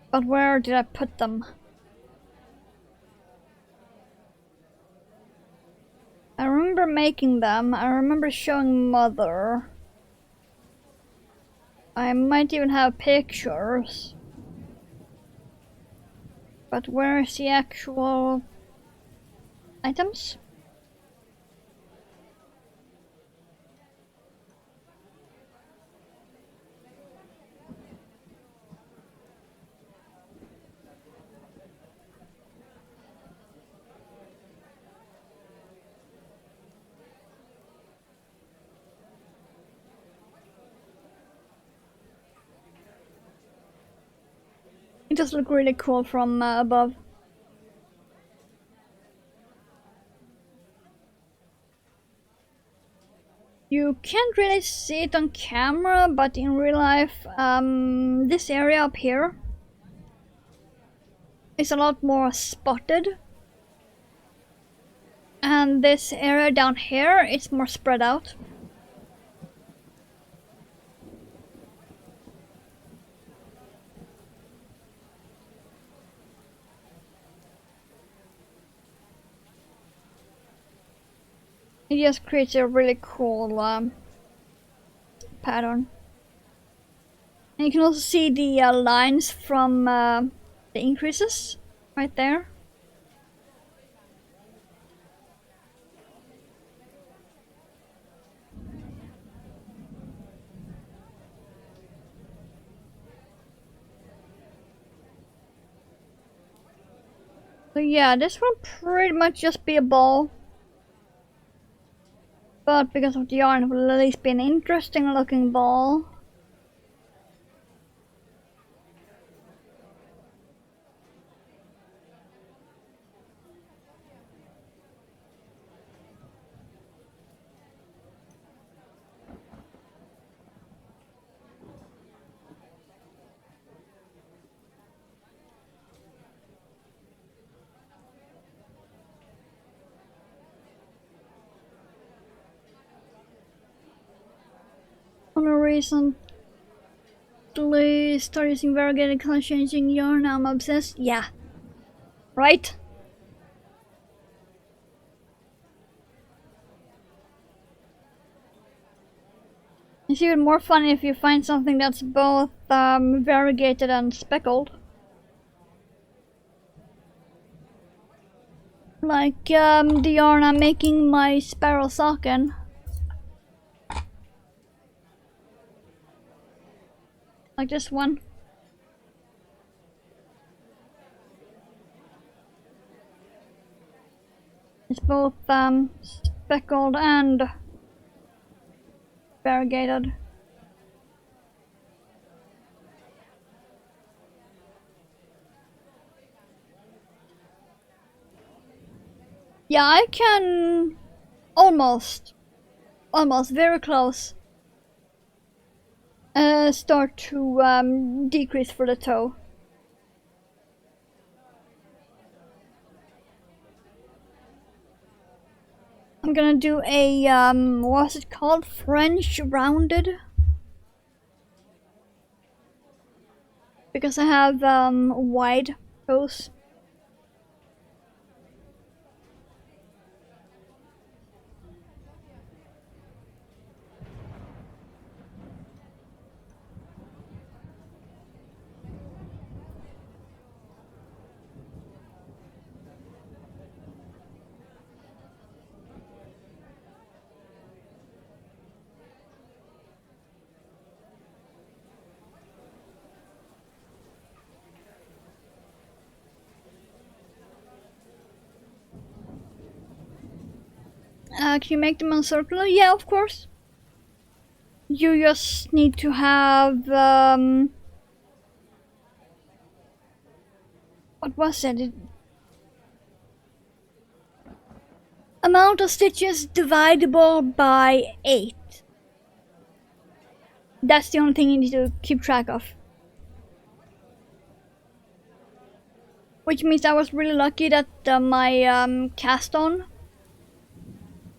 But where did I put them? I remember making them. I remember showing Mother. I might even have pictures. But where's the actual items? It does look really cool from above. You can't really see it on camera, but in real life, this area up here is a lot more spotted. And this area down here, it's more spread out. It just creates a really cool pattern. And you can also see the lines from the increases right there. So yeah, this will pretty much just be a ball. But because of the yarn, it will at least be an interesting looking ball. On a recently started using variegated color changing yarn, I'm obsessed. Yeah. Right? It's even more fun if you find something that's both variegated and speckled. Like the yarn I'm making my spiral sock in. Like this one. It's both speckled and variegated. Yeah, I can almost very close start to decrease for the toe. I'm gonna do a what's it called? French rounded. Because I have wide toes. Can you make them uncircular? Yeah, of course. You just need to have what was it? Amount of stitches dividable by 8. That's the only thing you need to keep track of. Which means I was really lucky that my cast on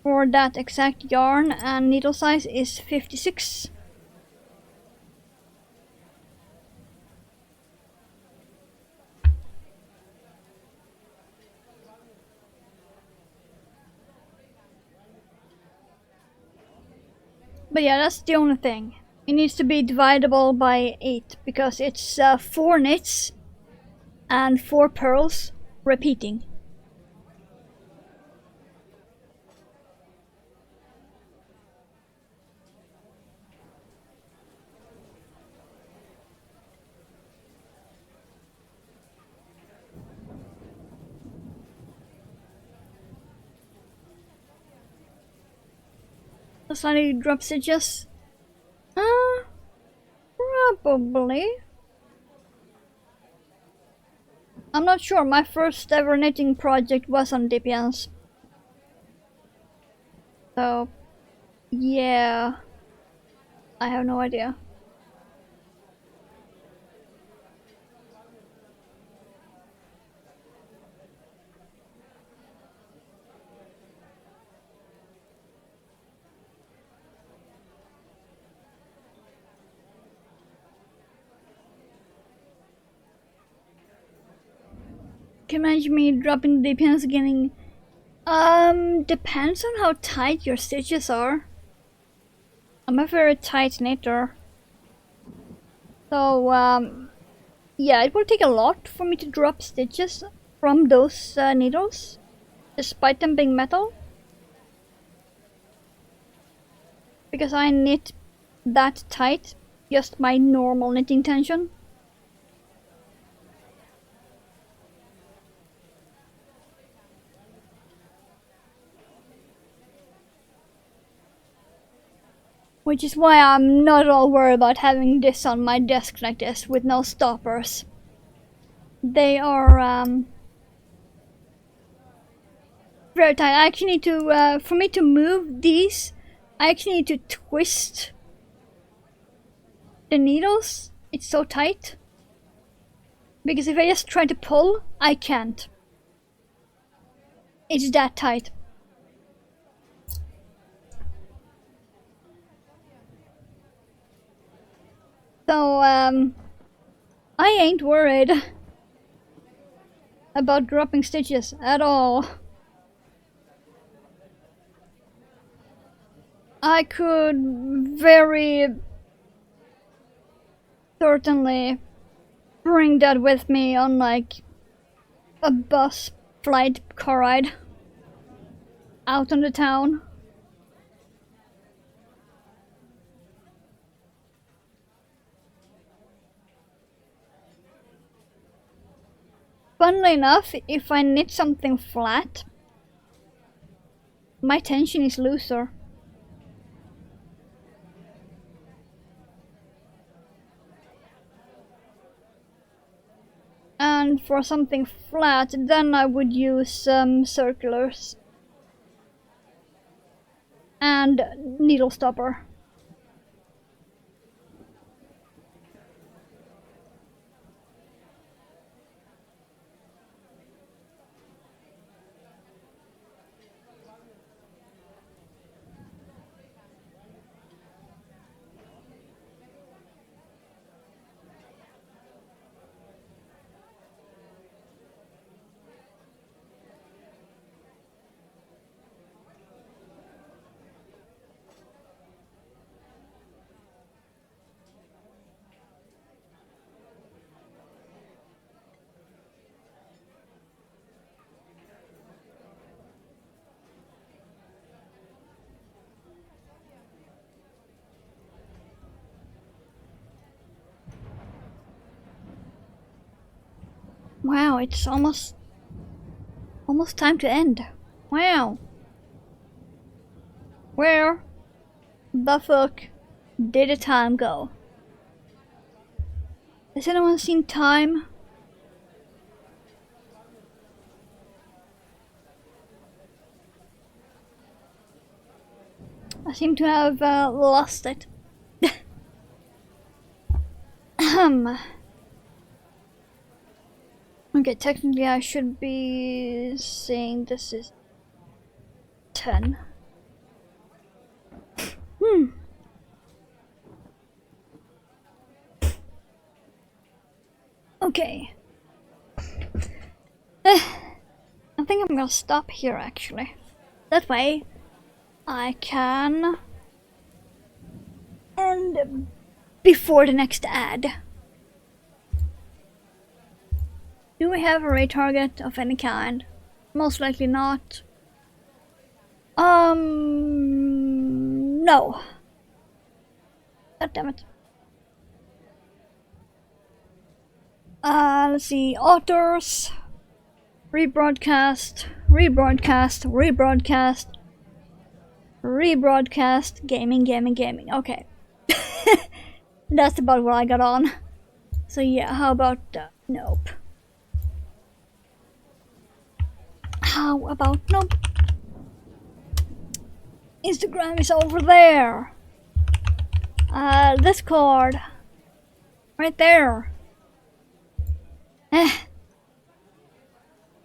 for that exact yarn and needle size is 56. But yeah, that's the only thing. It needs to be dividable by 8 because it's 4 knits and 4 purls repeating. Does I need to drop stitches? Probably. I'm not sure, my first ever knitting project was on DPNs. So, yeah. I have no idea. Can you imagine me dropping the DPNs again? Depends on how tight your stitches are. I'm a very tight knitter. So, yeah, it will take a lot for me to drop stitches from those needles, despite them being metal. Because I knit that tight, just my normal knitting tension. Which is why I'm not at all worried about having this on my desk like this with no stoppers. They are very tight. I actually need to, for me to move these, I actually need to twist the needles. It's so tight. Because if I just try to pull, I can't. It's that tight. So, I ain't worried about dropping stitches at all. I could very certainly bring that with me on like a bus, flight, car ride out on the town. Funnily enough, if I knit something flat, my tension is looser. And for something flat, then I would use circulars and needle stopper. Wow, it's almost time to end. Wow. Where the fuck did the time go? Has anyone seen time? I seem to have lost it. Okay, technically I should be saying this is 10. Okay. I think I'm gonna stop here actually. That way I can end before the next ad. Do we have a raid target of any kind? Most likely not. No. God damn it. Let's see. Authors. Rebroadcast. Rebroadcast. Gaming. Okay. That's about what I got on. So yeah, how about nope. How about nope? Instagram is over there. Discord. Right there.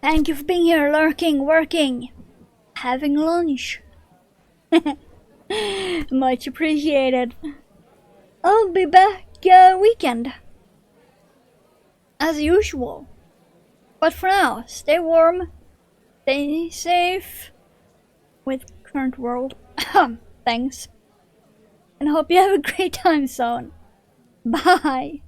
Thank you for being here, lurking, working, having lunch. Much appreciated. I'll be back weekend. As usual. But for now, stay warm, stay safe with current world. Thanks. And hope you have a great time zone. Bye.